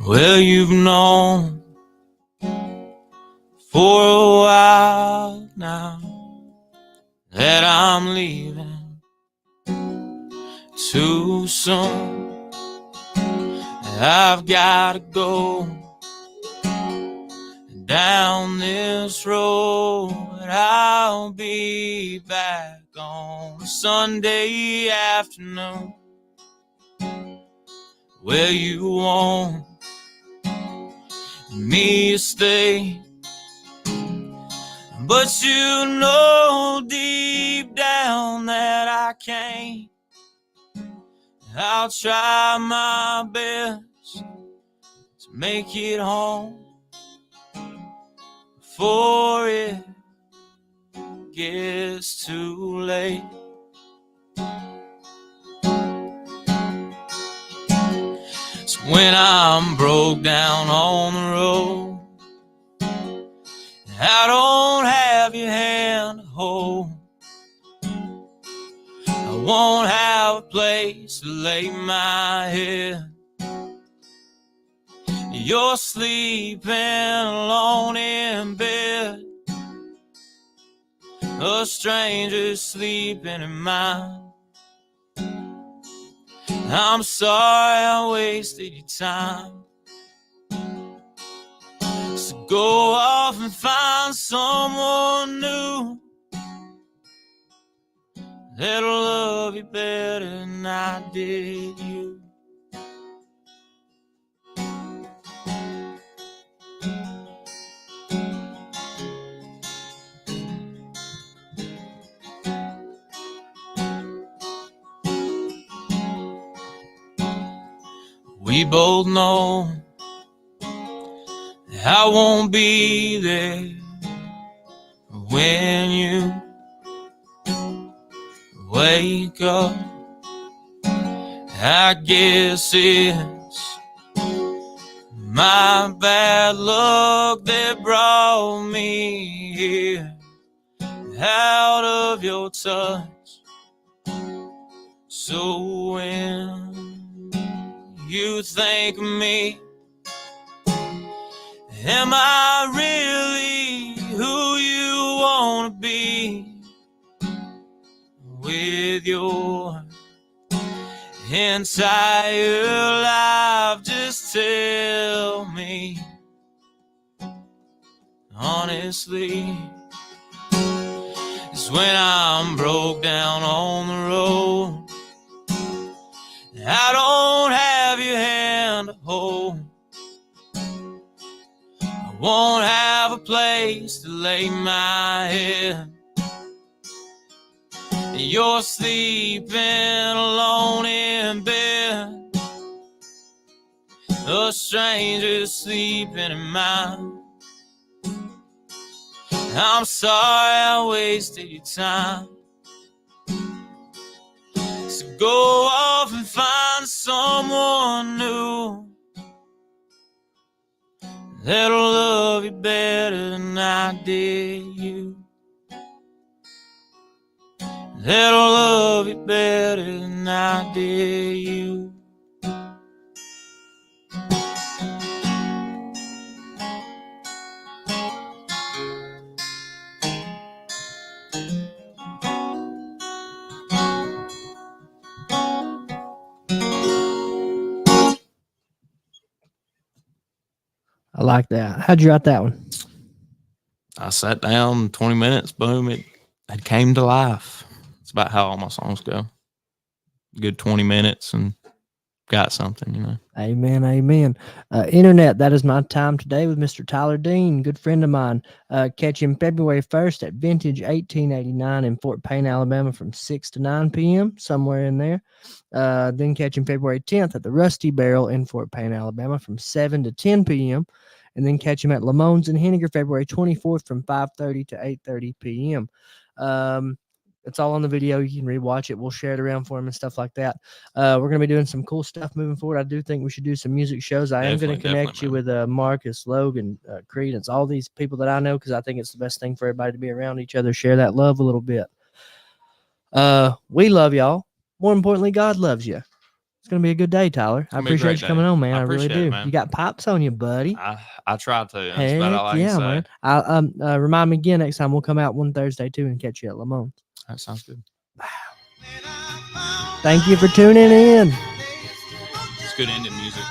Well, you've known for a while now that I'm leaving too soon. I've got to go down this road. I'll be back on Sunday afternoon. Well, you want me to stay, but you know deep down that I can't. I'll try my best to make it home before it gets too late. So when I'm broke down on the road, I don't have your hand to hold, I won't have a place to lay my head. You're sleeping alone in bed, a stranger sleeping in mine. I'm sorry I wasted your time. So go off and find someone new that'll love you better than I did you. We both know I won't be there when you wake up. I guess it's my bad luck that brought me here, out of your touch. So when you think of me, am I really who you want to be? With your entire life, just tell me honestly. It's when I'm broke down on the road, I don't have your hand to hold, I won't have a place to lay my head. You're sleeping alone in bed, a stranger sleeping in mine. I'm sorry I wasted your time. So go off and find someone new that'll love you better than I did you. That'll love you better than I did you. I like that. How'd you write that one? I sat down, 20 minutes, boom, it came to life. It's about how all my songs go. Good 20 minutes and got something, you know. Amen, amen. Internet, that is my time today with Mr. Tyler Dean, good friend of mine. Catch him February 1st at Vintage 1889 in Fort Payne, Alabama from 6 to 9 p.m., somewhere in there. Then catch him February 10th at the Rusty Barrel in Fort Payne, Alabama from 7 to 10 p.m. And then catch him at Lamone's in Henniger February 24th from 5:30 to 8:30 p.m. It's all on the video. You can rewatch it. We'll share it around for him and stuff like that. We're going to be doing some cool stuff moving forward. I do think we should do some music shows. I am going to connect you with Marcus, Logan, Credence, all these people that I know, because I think it's the best thing for everybody to be around each other, share that love a little bit. We love y'all. More importantly, God loves you. It's going to be a good day, Tyler. I appreciate you coming on, man. I really do. You got pops on you, buddy. I try to. That's Heck about all I yeah, can say. man. Remind me again next time. We'll come out one Thursday, too, and catch you at Lamone. That sounds good. Wow. Thank you for tuning in. It's good ending music.